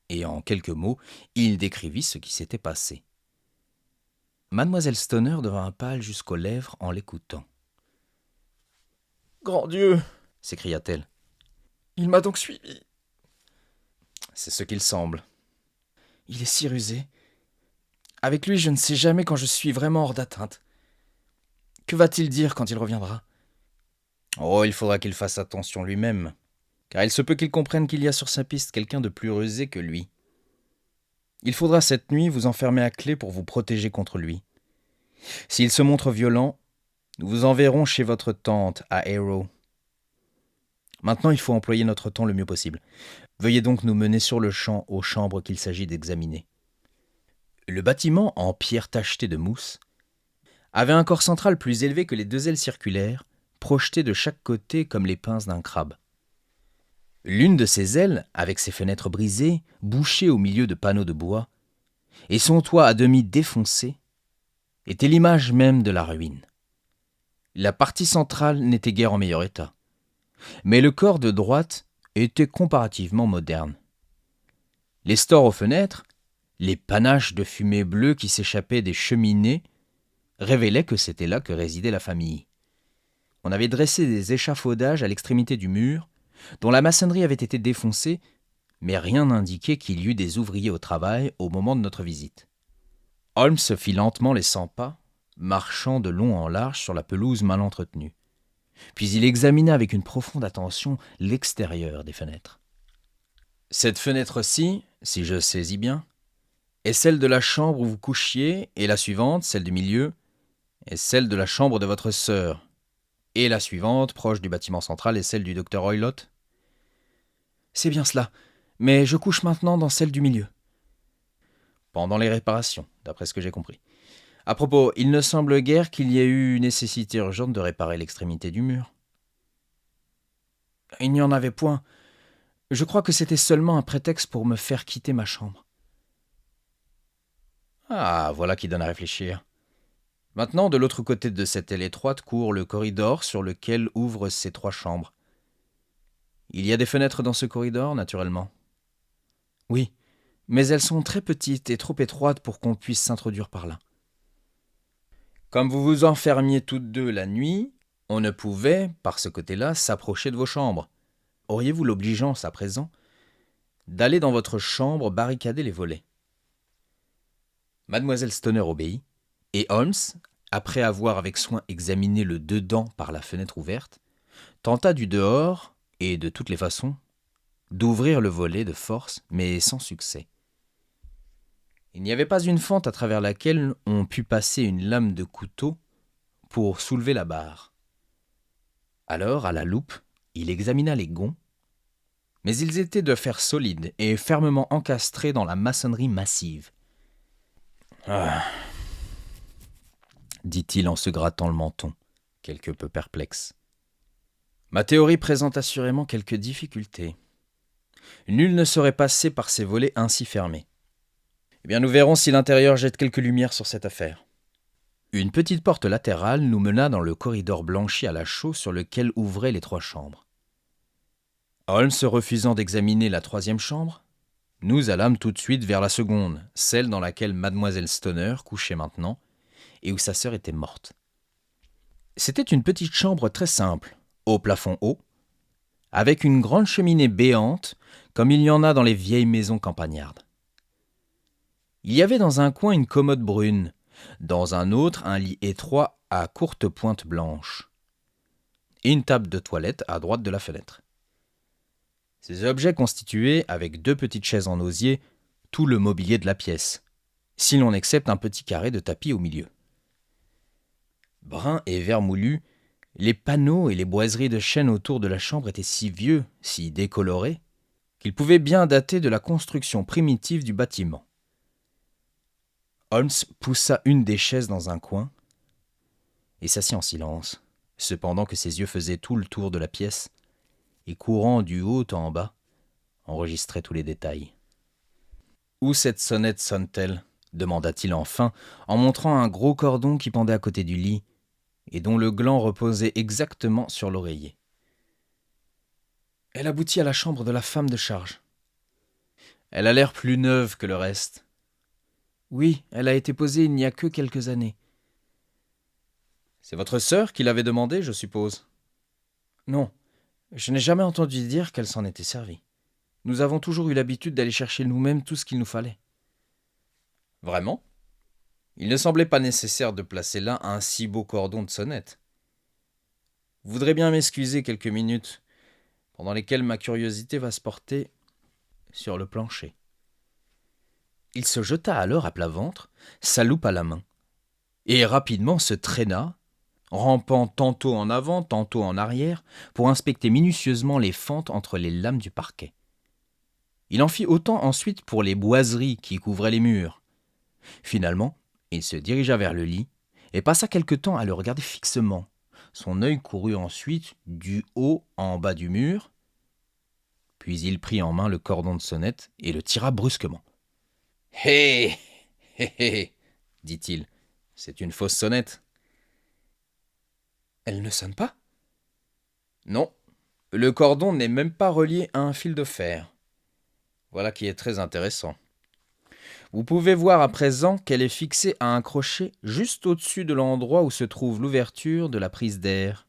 et en quelques mots, il décrivit ce qui s'était passé. Mademoiselle Stoner devint pâle jusqu'aux lèvres en l'écoutant. « Grand Dieu !» s'écria-t-elle. « Il m'a donc suivi. » »« C'est ce qu'il semble. »« Il est si rusé. Avec lui, je ne sais jamais quand je suis vraiment hors d'atteinte. Que va-t-il dire quand il reviendra ? » ?»« Oh, il faudra qu'il fasse attention lui-même, car il se peut qu'il comprenne qu'il y a sur sa piste quelqu'un de plus rusé que lui. Il faudra cette nuit vous enfermer à clé pour vous protéger contre lui. S'il se montre violent, nous vous enverrons chez votre tante à Harrow. Maintenant, il faut employer notre temps le mieux possible. Veuillez donc nous mener sur le champ aux chambres qu'il s'agit d'examiner. Le bâtiment en pierre tachetée de mousse avait un corps central plus élevé que les deux ailes circulaires, projetées de chaque côté comme les pinces d'un crabe. L'une de ses ailes, avec ses fenêtres brisées, bouchées au milieu de panneaux de bois, et son toit à demi défoncé, était l'image même de la ruine. La partie centrale n'était guère en meilleur état, mais le corps de droite était comparativement moderne. Les stores aux fenêtres, les panaches de fumée bleue qui s'échappaient des cheminées, révélaient que c'était là que résidait la famille. On avait dressé des échafaudages à l'extrémité du mur, dont la maçonnerie avait été défoncée, mais rien n'indiquait qu'il y eût des ouvriers au travail au moment de notre visite. Holmes fit lentement les 100 pas, marchant de long en large sur la pelouse mal entretenue. Puis il examina avec une profonde attention l'extérieur des fenêtres. Cette fenêtre-ci, si je saisis bien, est celle de la chambre où vous couchiez, et la suivante, celle du milieu, est celle de la chambre de votre sœur, et la suivante, proche du bâtiment central, est celle du docteur Hoylott. C'est bien cela, mais je couche maintenant dans celle du milieu. Pendant les réparations, d'après ce que j'ai compris. À propos, il ne semble guère qu'il y ait eu nécessité urgente de réparer l'extrémité du mur. Il n'y en avait point. Je crois que c'était seulement un prétexte pour me faire quitter ma chambre. Ah, voilà qui donne à réfléchir. Maintenant, de l'autre côté de cette aile étroite court le corridor sur lequel ouvrent ces 3 chambres. Il y a des fenêtres dans ce corridor, naturellement. Oui, mais elles sont très petites et trop étroites pour qu'on puisse s'introduire par là. Comme vous vous enfermiez toutes deux la nuit, on ne pouvait, par ce côté-là, s'approcher de vos chambres. Auriez-vous l'obligeance, à présent, d'aller dans votre chambre barricader les volets? Mademoiselle Stoner obéit, et Holmes, après avoir avec soin examiné le dedans par la fenêtre ouverte, tenta du dehors, et de toutes les façons, d'ouvrir le volet de force, mais sans succès. Il n'y avait pas une fente à travers laquelle on pût passer une lame de couteau pour soulever la barre. Alors, à la loupe, il examina les gonds, mais ils étaient de fer solide et fermement encastrés dans la maçonnerie massive. « Ah !» dit-il en se grattant le menton, quelque peu perplexe. « Ma théorie présente assurément quelques difficultés. Nul ne saurait passer par ces volets ainsi fermés. Eh bien, nous verrons si l'intérieur jette quelques lumières sur cette affaire. » Une petite porte latérale nous mena dans le corridor blanchi à la chaux sur lequel ouvraient les 3 chambres. Holmes refusant d'examiner la 3e chambre, nous allâmes tout de suite vers la seconde, celle dans laquelle Mademoiselle Stoner couchait maintenant, et où sa sœur était morte. C'était une petite chambre très simple, au plafond haut, avec une grande cheminée béante, comme il y en a dans les vieilles maisons campagnardes. Il y avait dans un coin une commode brune, dans un autre un lit étroit à courte pointe blanche, et une table de toilette à droite de la fenêtre. Ces objets constituaient, avec 2 petites chaises en osier, tout le mobilier de la pièce, si l'on excepte un petit carré de tapis au milieu. Bruns et vermoulus, les panneaux et les boiseries de chêne autour de la chambre étaient si vieux, si décolorés, qu'ils pouvaient bien dater de la construction primitive du bâtiment. Holmes poussa une des chaises dans un coin et s'assit en silence, cependant que ses yeux faisaient tout le tour de la pièce et courant du haut en bas, enregistraient tous les détails. « Où cette sonnette sonne-t-elle » demanda-t-il enfin, en montrant un gros cordon qui pendait à côté du lit et dont le gland reposait exactement sur l'oreiller. « Elle aboutit à la chambre de la femme de charge. Elle a l'air plus neuve que le reste. Oui, elle a été posée il n'y a que quelques années. » « C'est votre sœur qui l'avait demandé, je suppose ?»« Non, je n'ai jamais entendu dire qu'elle s'en était servie. Nous avons toujours eu l'habitude d'aller chercher nous-mêmes tout ce qu'il nous fallait. » « Vraiment ? Il ne semblait pas nécessaire de placer là un si beau cordon de sonnette. Vous voudrez bien m'excuser quelques minutes, pendant lesquelles ma curiosité va se porter sur le plancher. » Il se jeta alors à plat ventre, sa loupe à la main, et rapidement se traîna, rampant tantôt en avant, tantôt en arrière, pour inspecter minutieusement les fentes entre les lames du parquet. Il en fit autant ensuite pour les boiseries qui couvraient les murs. Finalement, il se dirigea vers le lit, et passa quelque temps à le regarder fixement. Son œil courut ensuite du haut en bas du mur, puis il prit en main le cordon de sonnette et le tira brusquement. « Hé hé hé » dit-il, « c'est une fausse sonnette. »« Elle ne sonne pas ?»« Non, le cordon n'est même pas relié à un fil de fer. Voilà qui est très intéressant. Vous pouvez voir à présent qu'elle est fixée à un crochet juste au-dessus de l'endroit où se trouve l'ouverture de la prise d'air. »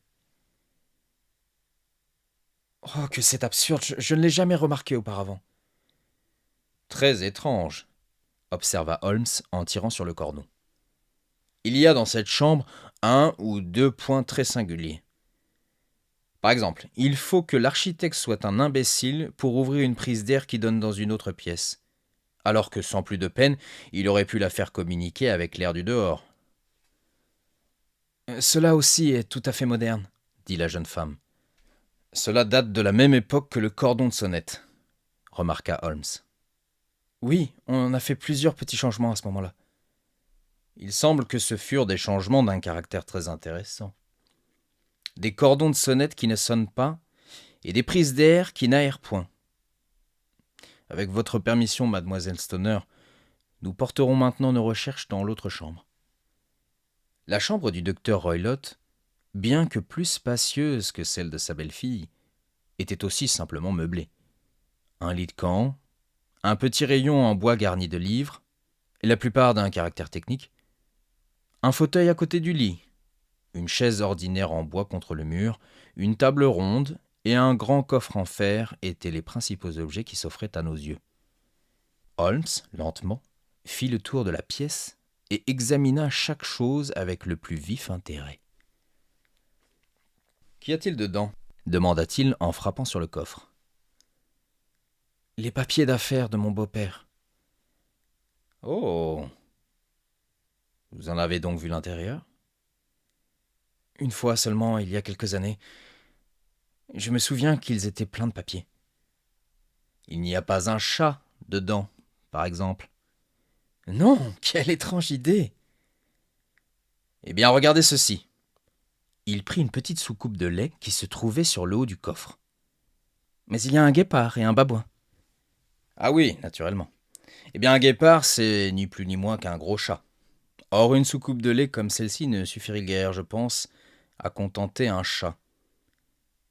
« Oh, que c'est absurde, je ne l'ai jamais remarqué auparavant. »« Très étrange, » observa Holmes en tirant sur le cordon. « Il y a dans cette chambre un ou deux points très singuliers. Par exemple, il faut que l'architecte soit un imbécile pour ouvrir une prise d'air qui donne dans une autre pièce, alors que sans plus de peine, il aurait pu la faire communiquer avec l'air du dehors. »« Cela aussi est tout à fait moderne, » dit la jeune femme. « Cela date de la même époque que le cordon de sonnette, » remarqua Holmes. « Oui, on a fait plusieurs petits changements à ce moment-là. » Il semble que ce furent des changements d'un caractère très intéressant. Des cordons de sonnette qui ne sonnent pas et des prises d'air qui n'aèrent point. Avec votre permission, mademoiselle Stoner, nous porterons maintenant nos recherches dans l'autre chambre. La chambre du docteur Roylott, bien que plus spacieuse que celle de sa belle-fille, était aussi simplement meublée. Un lit de camp, un petit rayon en bois garni de livres, et la plupart d'un caractère technique, un fauteuil à côté du lit, une chaise ordinaire en bois contre le mur, une table ronde et un grand coffre en fer étaient les principaux objets qui s'offraient à nos yeux. Holmes, lentement, fit le tour de la pièce et examina chaque chose avec le plus vif intérêt. « Qu'y a-t-il dedans ?» demanda-t-il en frappant sur le coffre. « Les papiers d'affaires de mon beau-père. »« Oh ! Vous en avez donc vu l'intérieur ?»« Une fois seulement, il y a quelques années. Je me souviens qu'ils étaient pleins de papiers. »« Il n'y a pas un chat dedans, par exemple ?»« Non, quelle étrange idée !»« Eh bien, regardez ceci. » Il prit une petite soucoupe de lait qui se trouvait sur le haut du coffre. « Mais il y a un guépard et un babouin. »« Ah oui, naturellement. Eh bien, un guépard, c'est ni plus ni moins qu'un gros chat. Or, une soucoupe de lait comme celle-ci ne suffirait guère, je pense, à contenter un chat.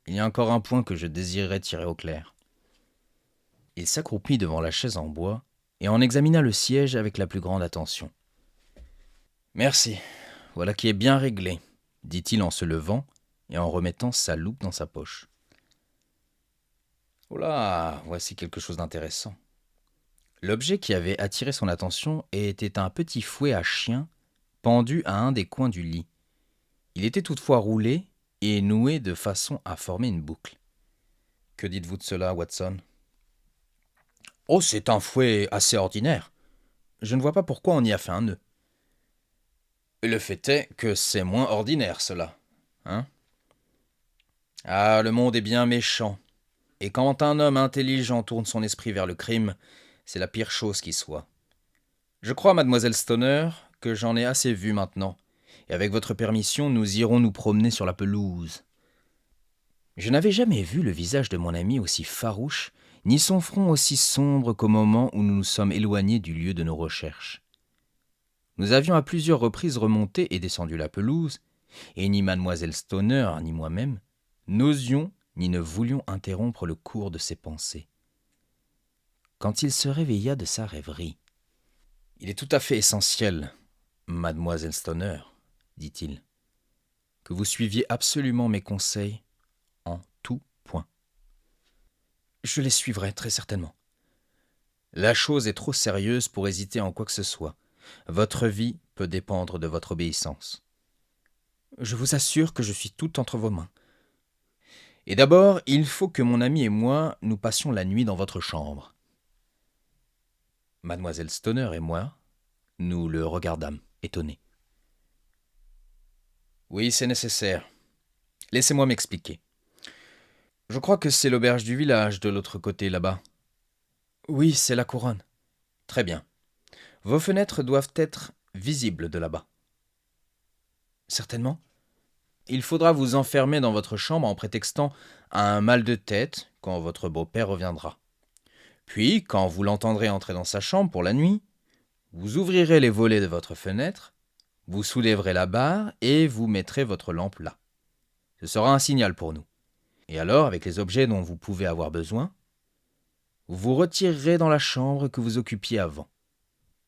Il y a encore un point que je désirerais tirer au clair. » Il s'accroupit devant la chaise en bois et en examina le siège avec la plus grande attention. « Merci, voilà qui est bien réglé, » dit-il en se levant et en remettant sa loupe dans sa poche. « Oh là, voici quelque chose d'intéressant. » L'objet qui avait attiré son attention était un petit fouet à chien pendu à un des coins du lit. Il était toutefois roulé et noué de façon à former une boucle. « Que dites-vous de cela, Watson ? » « Oh, c'est un fouet assez ordinaire. Je ne vois pas pourquoi on y a fait un nœud. » « Le fait est que c'est moins ordinaire, cela. Hein ? Ah, le monde est bien méchant. Et quand un homme intelligent tourne son esprit vers le crime, c'est la pire chose qui soit. Je crois, mademoiselle Stoner, que j'en ai assez vu maintenant, et avec votre permission, nous irons nous promener sur la pelouse. » Je n'avais jamais vu le visage de mon ami aussi farouche, ni son front aussi sombre qu'au moment où nous nous sommes éloignés du lieu de nos recherches. Nous avions à plusieurs reprises remonté et descendu la pelouse, et ni mademoiselle Stoner ni moi-même n'osions ni ne voulions interrompre le cours de ses pensées. Quand il se réveilla de sa rêverie, « Il est tout à fait essentiel, mademoiselle Stoner, dit-il, que vous suiviez absolument mes conseils en tout point. »« Je les suivrai très certainement. »« La chose est trop sérieuse pour hésiter en quoi que ce soit. Votre vie peut dépendre de votre obéissance. »« Je vous assure que je suis tout entre vos mains. »« Et d'abord, il faut que mon ami et moi nous passions la nuit dans votre chambre. » Mademoiselle Stoner et moi, nous le regardâmes, étonnés. « Oui, c'est nécessaire. Laissez-moi m'expliquer. Je crois que c'est l'auberge du village, de l'autre côté, là-bas. »« Oui, c'est la couronne. »« Très bien. Vos fenêtres doivent être visibles de là-bas. » Certainement. Il faudra vous enfermer dans votre chambre en prétextant un mal de tête quand votre beau-père reviendra. Puis, quand vous l'entendrez entrer dans sa chambre pour la nuit, vous ouvrirez les volets de votre fenêtre, vous soulèverez la barre et vous mettrez votre lampe là. Ce sera un signal pour nous. Et alors, avec les objets dont vous pouvez avoir besoin, vous vous retirerez dans la chambre que vous occupiez avant.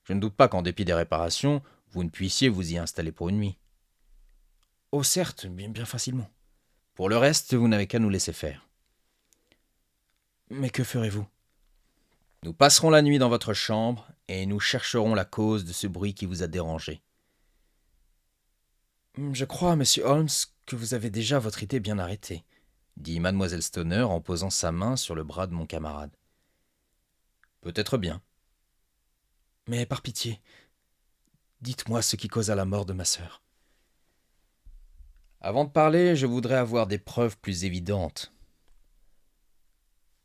Je ne doute pas qu'en dépit des réparations, vous ne puissiez vous y installer pour une nuit. Oh certes, bien facilement. Pour le reste, vous n'avez qu'à nous laisser faire. Mais que ferez-vous? Nous passerons la nuit dans votre chambre et nous chercherons la cause de ce bruit qui vous a dérangé. Je crois, monsieur Holmes, que vous avez déjà votre idée bien arrêtée, dit mademoiselle Stoner en posant sa main sur le bras de mon camarade. Peut-être bien. Mais par pitié, dites-moi ce qui causa la mort de ma sœur. Avant de parler, je voudrais avoir des preuves plus évidentes.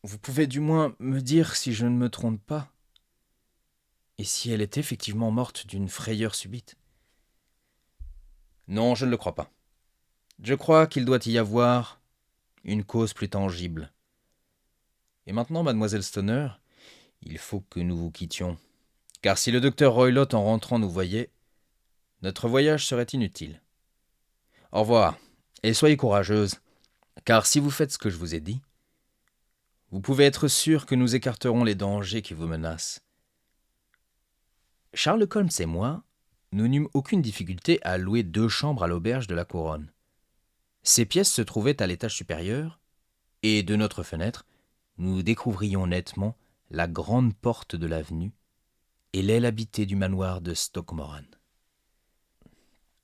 Vous pouvez du moins me dire si je ne me trompe pas, et si elle est effectivement morte d'une frayeur subite. Non, je ne le crois pas. Je crois qu'il doit y avoir une cause plus tangible. Et maintenant, mademoiselle Stoner, il faut que nous vous quittions, car si le docteur Roylott en rentrant nous voyait, notre voyage serait inutile. Au revoir, et soyez courageuse, car si vous faites ce que je vous ai dit, vous pouvez être sûr que nous écarterons les dangers qui vous menacent. Sherlock Holmes et moi, nous n'eûmes aucune difficulté à louer 2 chambres à l'auberge de la Couronne. Ces pièces se trouvaient à l'étage supérieur, et de notre fenêtre, nous découvrions nettement la grande porte de l'avenue et l'aile habitée du manoir de Stoke Moran.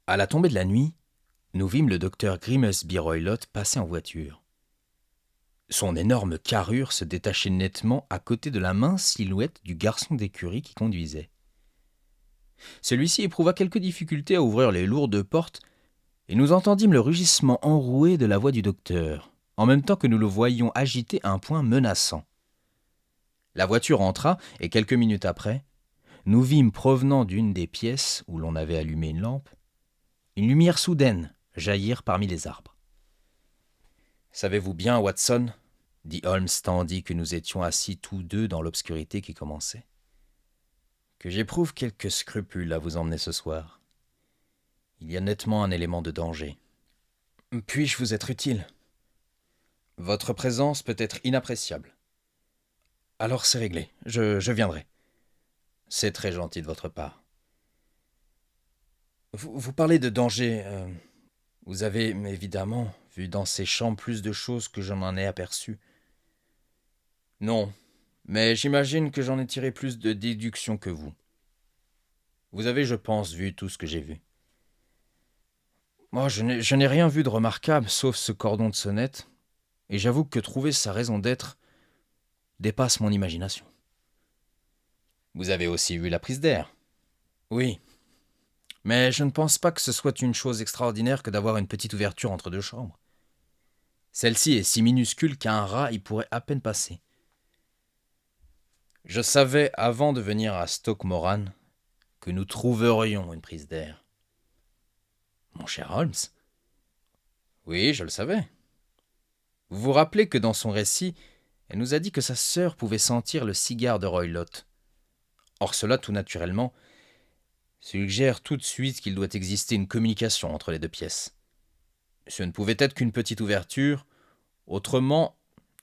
À la tombée de la nuit, nous vîmes le docteur Grimsby Roylott passer en voiture. Son énorme carrure se détachait nettement à côté de la mince silhouette du garçon d'écurie qui conduisait. Celui-ci éprouva quelques difficultés à ouvrir les lourdes portes, et nous entendîmes le rugissement enroué de la voix du docteur, en même temps que nous le voyions agiter un poing menaçant. La voiture entra, et quelques minutes après, nous vîmes provenant d'une des pièces où l'on avait allumé une lampe, une lumière soudaine jaillir parmi les arbres. « Savez-vous bien, Watson, dit Holmes tandis que nous étions assis tous deux dans l'obscurité qui commençait, que j'éprouve quelques scrupules à vous emmener ce soir. Il y a nettement un élément de danger. Puis-je vous être utile? Votre présence peut être inappréciable. Alors c'est réglé, je viendrai. C'est très gentil de votre part. Vous parlez de danger. Vous avez évidemment vu dans ces chambres plus de choses que je n'en ai aperçues. Non, mais j'imagine que j'en ai tiré plus de déductions que vous. Vous avez, je pense, vu tout ce que j'ai vu. Moi, je n'ai rien vu de remarquable, sauf ce cordon de sonnette, et j'avoue que trouver sa raison d'être dépasse mon imagination. Vous avez aussi vu la prise d'air? Oui, mais je ne pense pas que ce soit une chose extraordinaire que d'avoir une petite ouverture entre 2 chambres. Celle-ci est si minuscule qu'un rat y pourrait à peine passer. Je savais, avant de venir à Stoke Moran, que nous trouverions une prise d'air. Mon cher Holmes? Oui, je le savais. Vous vous rappelez que dans son récit, elle nous a dit que sa sœur pouvait sentir le cigare de Roylott. Or cela, tout naturellement, suggère tout de suite qu'il doit exister une communication entre les 2 pièces. Ce ne pouvait être qu'une petite ouverture, autrement,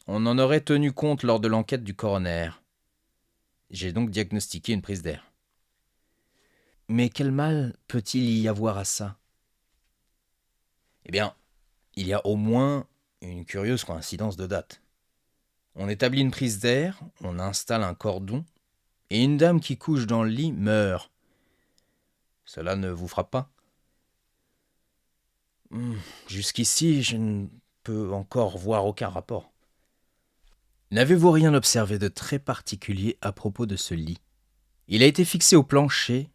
on en aurait tenu compte lors de l'enquête du coroner. J'ai donc diagnostiqué une prise d'air. Mais quel mal peut-il y avoir à ça? Eh bien, il y a au moins une curieuse coïncidence de date. On établit une prise d'air, on installe un cordon, et une dame qui couche dans le lit meurt. Cela ne vous frappe pas? Jusqu'ici, je ne peux encore voir aucun rapport. N'avez-vous rien observé de très particulier à propos de ce lit? Il a été fixé au plancher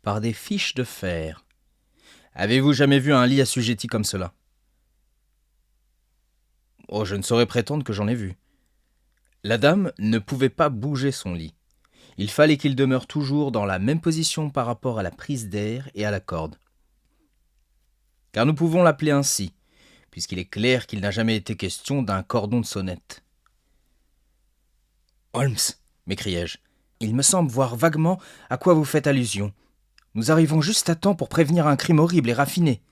par des fiches de fer. Avez-vous jamais vu un lit assujetti comme cela? Oh, je ne saurais prétendre que j'en ai vu. La dame ne pouvait pas bouger son lit. Il fallait qu'il demeure toujours dans la même position par rapport à la prise d'air et à la corde. car nous pouvons l'appeler ainsi, puisqu'il est clair qu'il n'a jamais été question d'un cordon de sonnette. « Holmes !» m'écriai-je, « il me semble voir vaguement à quoi vous faites allusion. Nous arrivons juste à temps pour prévenir un crime horrible et raffiné. »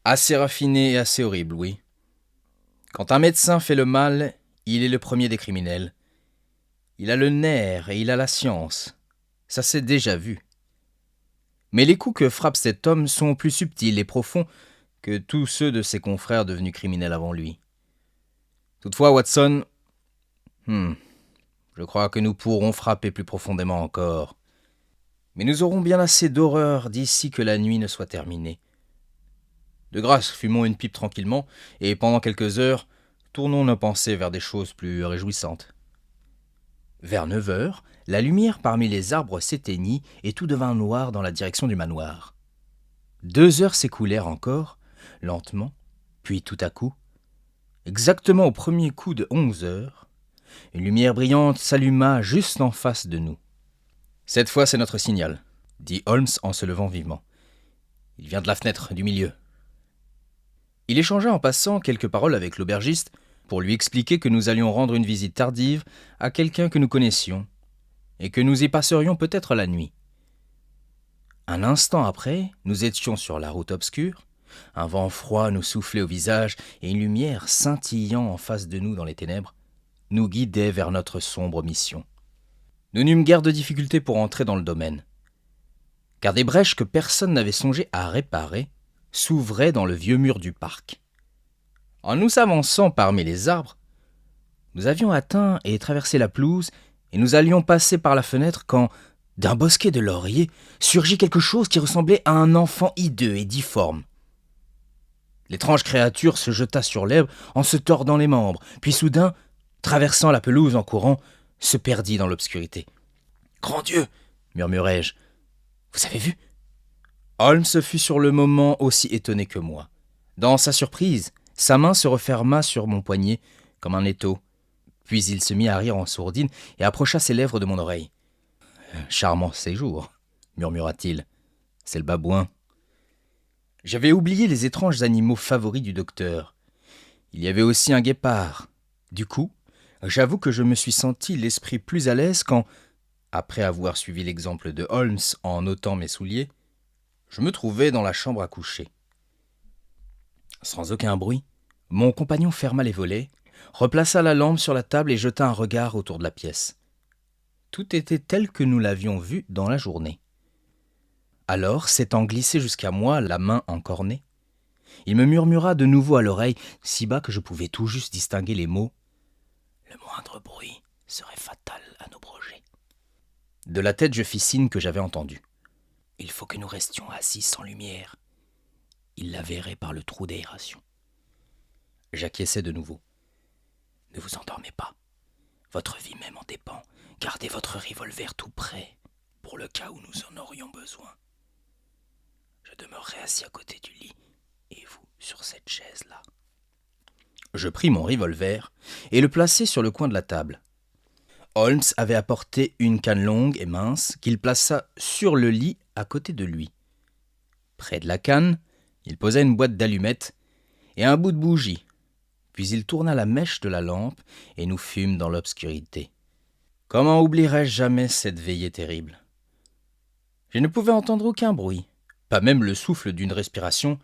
Assez raffiné et assez horrible, oui. Quand un médecin fait le mal, il est le premier des criminels. Il a le nerf et il a la science. Ça s'est déjà vu. Mais les coups que frappe cet homme sont plus subtils et profonds que tous ceux de ses confrères devenus criminels avant lui. Toutefois, Watson, je crois que nous pourrons frapper plus profondément encore. Mais nous aurons bien assez d'horreur d'ici que la nuit ne soit terminée. De grâce, fumons une pipe tranquillement, et pendant quelques heures, tournons nos pensées vers des choses plus réjouissantes. Vers 9 heures, la lumière parmi les arbres s'éteignit et tout devint noir dans la direction du manoir. 2 heures s'écoulèrent encore, lentement, puis tout à coup, exactement au premier coup de 11 heures, une lumière brillante s'alluma juste en face de nous. « Cette fois, c'est notre signal, » dit Holmes en se levant vivement. « Il vient de la fenêtre du milieu. » Il échangea en passant quelques paroles avec l'aubergiste pour lui expliquer que nous allions rendre une visite tardive à quelqu'un que nous connaissions et que nous y passerions peut-être la nuit. Un instant après, nous étions sur la route obscure, un vent froid nous soufflait au visage et une lumière scintillant en face de nous dans les ténèbres nous guidait vers notre sombre mission. Nous n'eûmes guère de difficulté pour entrer dans le domaine, car des brèches que personne n'avait songé à réparer s'ouvraient dans le vieux mur du parc. En nous avançant parmi les arbres, nous avions atteint et traversé la pelouse et nous allions passer par la fenêtre quand, d'un bosquet de lauriers, surgit quelque chose qui ressemblait à un enfant hideux et difforme. L'étrange créature se jeta sur l'herbe en se tordant les membres, puis soudain, traversant la pelouse en courant, se perdit dans l'obscurité. « Grand Dieu !» murmurai-je. « Vous avez vu ?» Holmes fut sur le moment aussi étonné que moi. Dans sa surprise, sa main se referma sur mon poignet comme un étau. Puis il se mit à rire en sourdine et approcha ses lèvres de mon oreille. « Charmant séjour !» murmura-t-il. « C'est le babouin. » J'avais oublié les étranges animaux favoris du docteur. Il y avait aussi un guépard. Du coup, j'avoue que je me suis senti l'esprit plus à l'aise quand, après avoir suivi l'exemple de Holmes en ôtant mes souliers, je me trouvais dans la chambre à coucher. Sans aucun bruit, mon compagnon ferma les volets, replaça la lampe sur la table et jeta un regard autour de la pièce. Tout était tel que nous l'avions vu dans la journée. Alors, s'étant glissé jusqu'à moi, la main encornée, il me murmura de nouveau à l'oreille, si bas que je pouvais tout juste distinguer les mots « Le moindre bruit serait fatal à nos projets. » De la tête, je fis signe que j'avais entendu. « Il faut que nous restions assis sans lumière. Il la verrait par le trou d'aération. » J'acquiesçai de nouveau. « Ne vous endormez pas. Votre vie même en dépend. Gardez votre revolver tout près, pour le cas où nous en aurions besoin. Je demeurerai assis à côté du lit, et vous sur cette chaise-là. » Je pris mon revolver et le plaçai sur le coin de la table. Holmes avait apporté une canne longue et mince qu'il plaça sur le lit à côté de lui. Près de la canne, il posa une boîte d'allumettes et un bout de bougie, puis il tourna la mèche de la lampe et nous fûmes dans l'obscurité. Comment oublierai-je jamais cette veillée terrible ? Je ne pouvais entendre aucun bruit, pas même le souffle d'une respiration,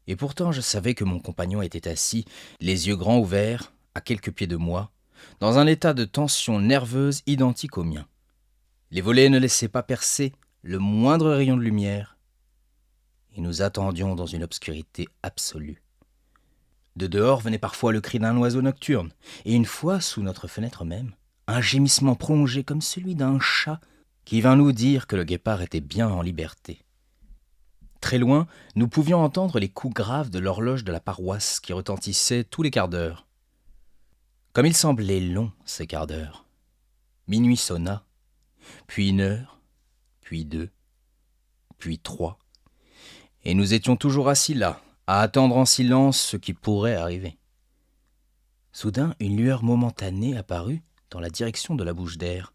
et pourtant je savais que mon compagnon était assis, les yeux grands ouverts, à quelques pieds de moi, dans un état de tension nerveuse identique au mien. Les volets ne laissaient pas percer le moindre rayon de lumière, et nous attendions dans une obscurité absolue. De dehors venait parfois le cri d'un oiseau nocturne, et une fois, sous notre fenêtre même, un gémissement prolongé comme celui d'un chat qui vint nous dire que le guépard était bien en liberté. Très loin, nous pouvions entendre les coups graves de l'horloge de la paroisse qui retentissaient tous les quarts d'heure. Comme ils semblaient longs, ces quarts d'heure. Minuit sonna, puis 1 heure, puis 2, puis 3, et nous étions toujours assis là, à attendre en silence ce qui pourrait arriver. Soudain, une lueur momentanée apparut dans la direction de la bouche d'air.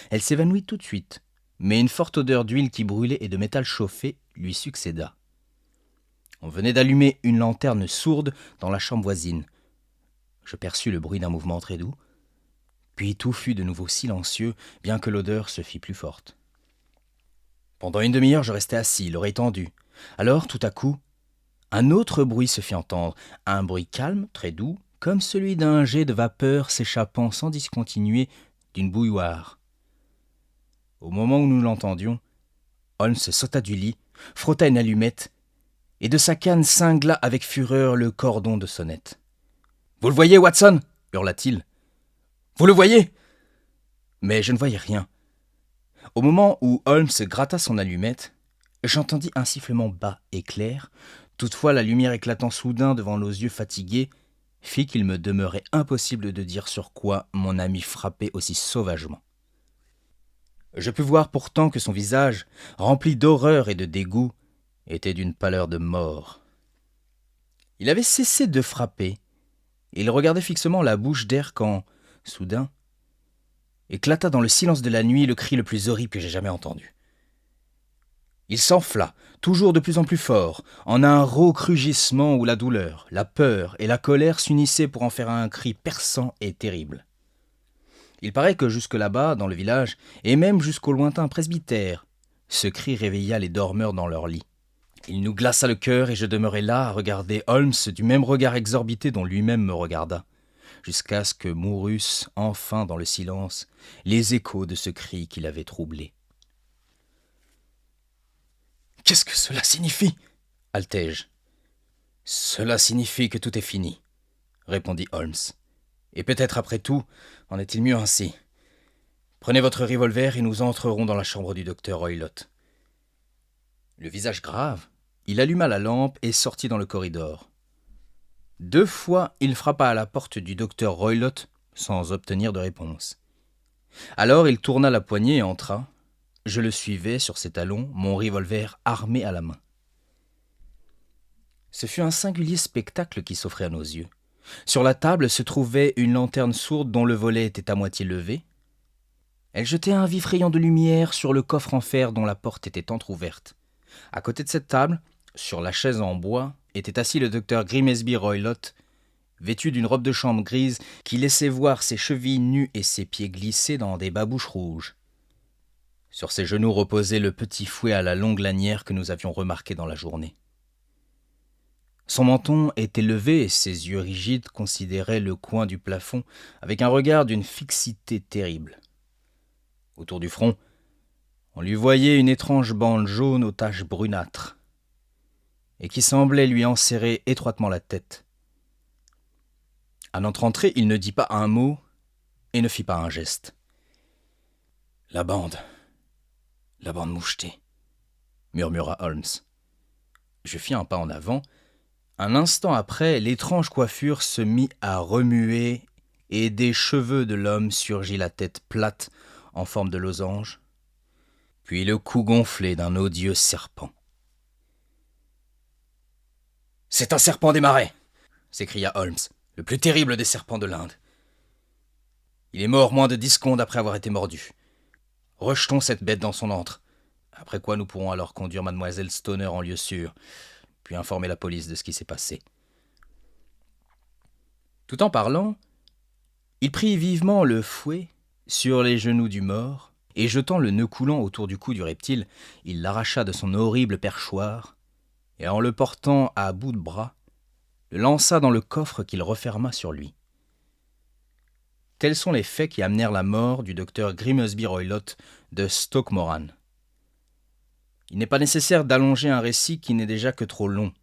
Elle s'évanouit tout de suite, mais une forte odeur d'huile qui brûlait et de métal chauffé lui succéda. On venait d'allumer une lanterne sourde dans la chambre voisine. Je perçus le bruit d'un mouvement très doux, puis tout fut de nouveau silencieux, bien que l'odeur se fît plus forte. Pendant une demi-heure, je restai assis, l'oreille tendue. Alors, tout à coup, un autre bruit se fit entendre, un bruit calme, très doux, comme celui d'un jet de vapeur s'échappant sans discontinuer d'une bouilloire. Au moment où nous l'entendions, Holmes sauta du lit, frotta une allumette, et de sa canne cingla avec fureur le cordon de sonnette. « Vous le voyez, Watson » hurla-t-il. « Vous le voyez » Mais je ne voyais rien. Au moment où Holmes gratta son allumette, j'entendis un sifflement bas et clair. Toutefois, la lumière éclatant soudain devant nos yeux fatigués fit qu'il me demeurait impossible de dire sur quoi mon ami frappait aussi sauvagement. Je pus voir pourtant que son visage, rempli d'horreur et de dégoût, était d'une pâleur de mort. Il avait cessé de frapper, et il regardait fixement la bouche d'air quand, soudain, éclata dans le silence de la nuit le cri le plus horrible que j'ai jamais entendu. Il s'enfla, toujours de plus en plus fort, en un rauque rugissement où la douleur, la peur et la colère s'unissaient pour en faire un cri perçant et terrible. Il paraît que jusque là-bas, dans le village, et même jusqu'au lointain presbytère, ce cri réveilla les dormeurs dans leur lit. Il nous glaça le cœur et je demeurai là à regarder Holmes du même regard exorbité dont lui-même me regarda, jusqu'à ce que mourussent enfin dans le silence les échos de ce cri qui l'avait troublé. « Qu'est-ce que cela signifie » haltai-je. « Cela signifie que tout est fini, » répondit Holmes. « Et peut-être après tout, en est-il mieux ainsi. Prenez votre revolver et nous entrerons dans la chambre du docteur Roylott. » Le visage grave, il alluma la lampe et sortit dans le corridor. 2 fois, il frappa à la porte du docteur Roylott sans obtenir de réponse. Alors il tourna la poignée et entra. Je le suivais sur ses talons, mon revolver armé à la main. Ce fut un singulier spectacle qui s'offrait à nos yeux. Sur la table se trouvait une lanterne sourde dont le volet était à moitié levé. Elle jetait un vif rayon de lumière sur le coffre en fer dont la porte était entr'ouverte. À côté de cette table, sur la chaise en bois, était assis le docteur Grimesby Roylott, vêtu d'une robe de chambre grise qui laissait voir ses chevilles nues et ses pieds glissés dans des babouches rouges. Sur ses genoux reposait le petit fouet à la longue lanière que nous avions remarqué dans la journée. Son menton était levé et ses yeux rigides considéraient le coin du plafond avec un regard d'une fixité terrible. Autour du front, on lui voyait une étrange bande jaune aux taches brunâtres et qui semblait lui enserrer étroitement la tête. À notre entrée, il ne dit pas un mot et ne fit pas un geste. « La bande mouchetée » murmura Holmes. Je fis un pas en avant. Un instant après, l'étrange coiffure se mit à remuer et des cheveux de l'homme surgit la tête plate en forme de losange, puis le cou gonflé d'un odieux serpent. « C'est un serpent des marais !» s'écria Holmes, « le plus terrible des serpents de l'Inde. Il est mort moins de 10 secondes après avoir été mordu. Rejetons cette bête dans son antre, après quoi nous pourrons alors conduire mademoiselle Stoner en lieu sûr, puis informer la police de ce qui s'est passé. » Tout en parlant, il prit vivement le fouet sur les genoux du mort, et jetant le nœud coulant autour du cou du reptile, il l'arracha de son horrible perchoir, et en le portant à bout de bras, le lança dans le coffre qu'il referma sur lui. Tels sont les faits qui amenèrent la mort du docteur Grimesby Roylott de Stoke Moran. Il n'est pas nécessaire d'allonger un récit qui n'est déjà que trop long,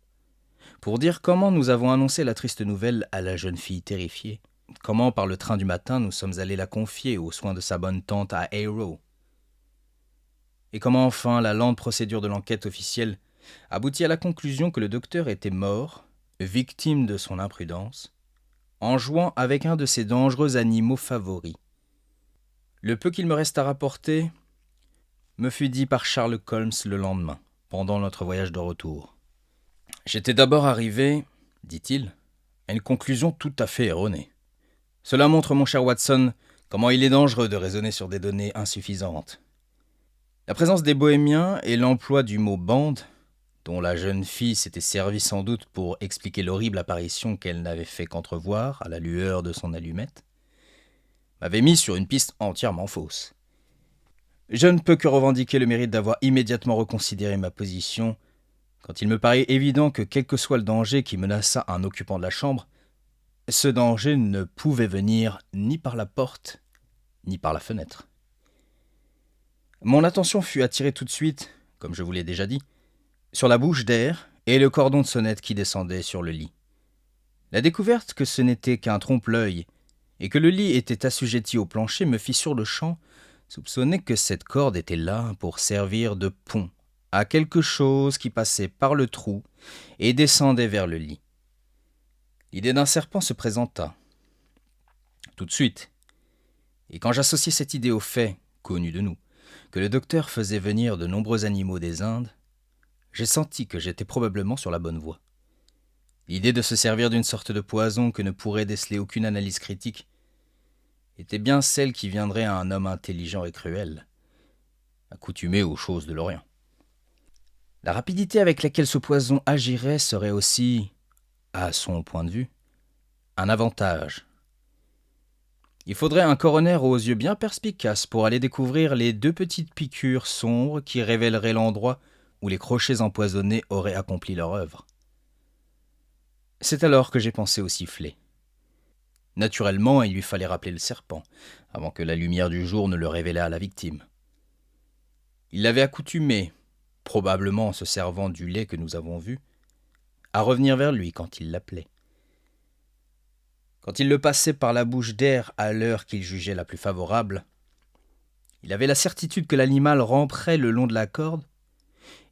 pour dire comment nous avons annoncé la triste nouvelle à la jeune fille terrifiée, comment par le train du matin nous sommes allés la confier aux soins de sa bonne tante à Harrow, et comment enfin la lente procédure de l'enquête officielle aboutit à la conclusion que le docteur était mort, victime de son imprudence, en jouant avec un de ses dangereux animaux favoris. Le peu qu'il me reste à rapporter me fut dit par Sherlock Holmes le lendemain, pendant notre voyage de retour. « J'étais d'abord arrivé, dit-il, à une conclusion tout à fait erronée. Cela montre, mon cher Watson, comment il est dangereux de raisonner sur des données insuffisantes. La présence des bohémiens et l'emploi du mot « bande », dont la jeune fille s'était servie sans doute pour expliquer l'horrible apparition qu'elle n'avait fait qu'entrevoir à la lueur de son allumette, m'avait mis sur une piste entièrement fausse. Je ne peux que revendiquer le mérite d'avoir immédiatement reconsidéré ma position quand il me paraît évident que quel que soit le danger qui menaçât un occupant de la chambre, ce danger ne pouvait venir ni par la porte, ni par la fenêtre. Mon attention fut attirée tout de suite, comme je vous l'ai déjà dit, sur la bouche d'air et le cordon de sonnette qui descendait sur le lit. La découverte que ce n'était qu'un trompe-l'œil et que le lit était assujetti au plancher me fit sur-le-champ soupçonner que cette corde était là pour servir de pont à quelque chose qui passait par le trou et descendait vers le lit. L'idée d'un serpent se présenta. Tout de suite. Et quand j'associai cette idée au fait, connu de nous, que le docteur faisait venir de nombreux animaux des Indes, j'ai senti que j'étais probablement sur la bonne voie. L'idée de se servir d'une sorte de poison que ne pourrait déceler aucune analyse critique était bien celle qui viendrait à un homme intelligent et cruel, accoutumé aux choses de l'Orient. La rapidité avec laquelle ce poison agirait serait aussi, à son point de vue, un avantage. Il faudrait un coroner aux yeux bien perspicaces pour aller découvrir les 2 petites piqûres sombres qui révéleraient l'endroit où les crochets empoisonnés auraient accompli leur œuvre. C'est alors que j'ai pensé au sifflet. Naturellement, il lui fallait rappeler le serpent, avant que la lumière du jour ne le révélât à la victime. Il l'avait accoutumé, probablement en se servant du lait que nous avons vu, à revenir vers lui quand il l'appelait. Quand il le passait par la bouche d'air à l'heure qu'il jugeait la plus favorable, il avait la certitude que l'animal ramperait le long de la corde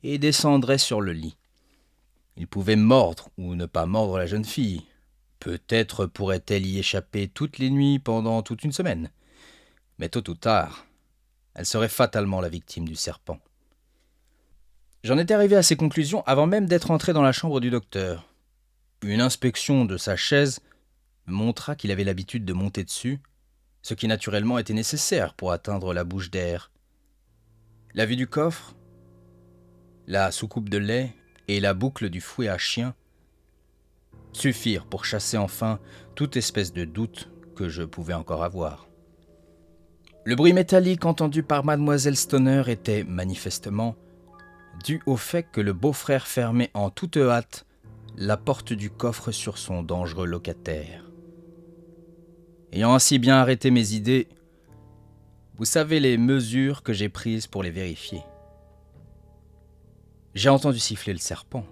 et descendrait sur le lit. Il pouvait mordre ou ne pas mordre la jeune fille. Peut-être pourrait-elle y échapper toutes les nuits pendant toute une semaine. Mais tôt ou tard, elle serait fatalement la victime du serpent. J'en étais arrivé à ces conclusions avant même d'être entré dans la chambre du docteur. Une inspection de sa chaise montra qu'il avait l'habitude de monter dessus, ce qui naturellement était nécessaire pour atteindre la bouche d'air. La vue du coffre, la soucoupe de lait et la boucle du fouet à chien suffirent pour chasser enfin toute espèce de doute que je pouvais encore avoir. Le bruit métallique entendu par mademoiselle Stoner était manifestement dû au fait que le beau-frère fermait en toute hâte la porte du coffre sur son dangereux locataire. Ayant ainsi bien arrêté mes idées, vous savez les mesures que j'ai prises pour les vérifier. J'ai entendu siffler le serpent,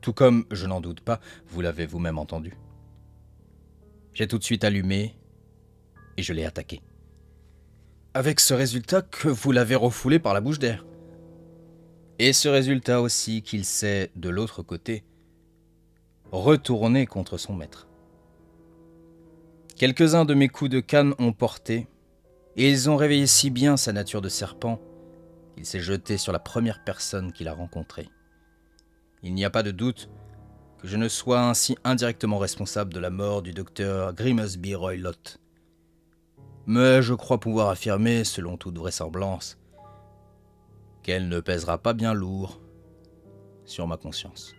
tout comme, je n'en doute pas, vous l'avez vous-même entendu. J'ai tout de suite allumé et je l'ai attaqué. Avec ce résultat que vous l'avez refoulé par la bouche d'air. Et ce résultat aussi qu'il s'est, de l'autre côté, retourné contre son maître. Quelques-uns de mes coups de canne ont porté, et ils ont réveillé si bien sa nature de serpent qu'il s'est jeté sur la première personne qu'il a rencontrée. Il n'y a pas de doute que je ne sois ainsi indirectement responsable de la mort du docteur Grimsby Roylott. Mais je crois pouvoir affirmer, selon toute vraisemblance, qu'elle ne pèsera pas bien lourd sur ma conscience.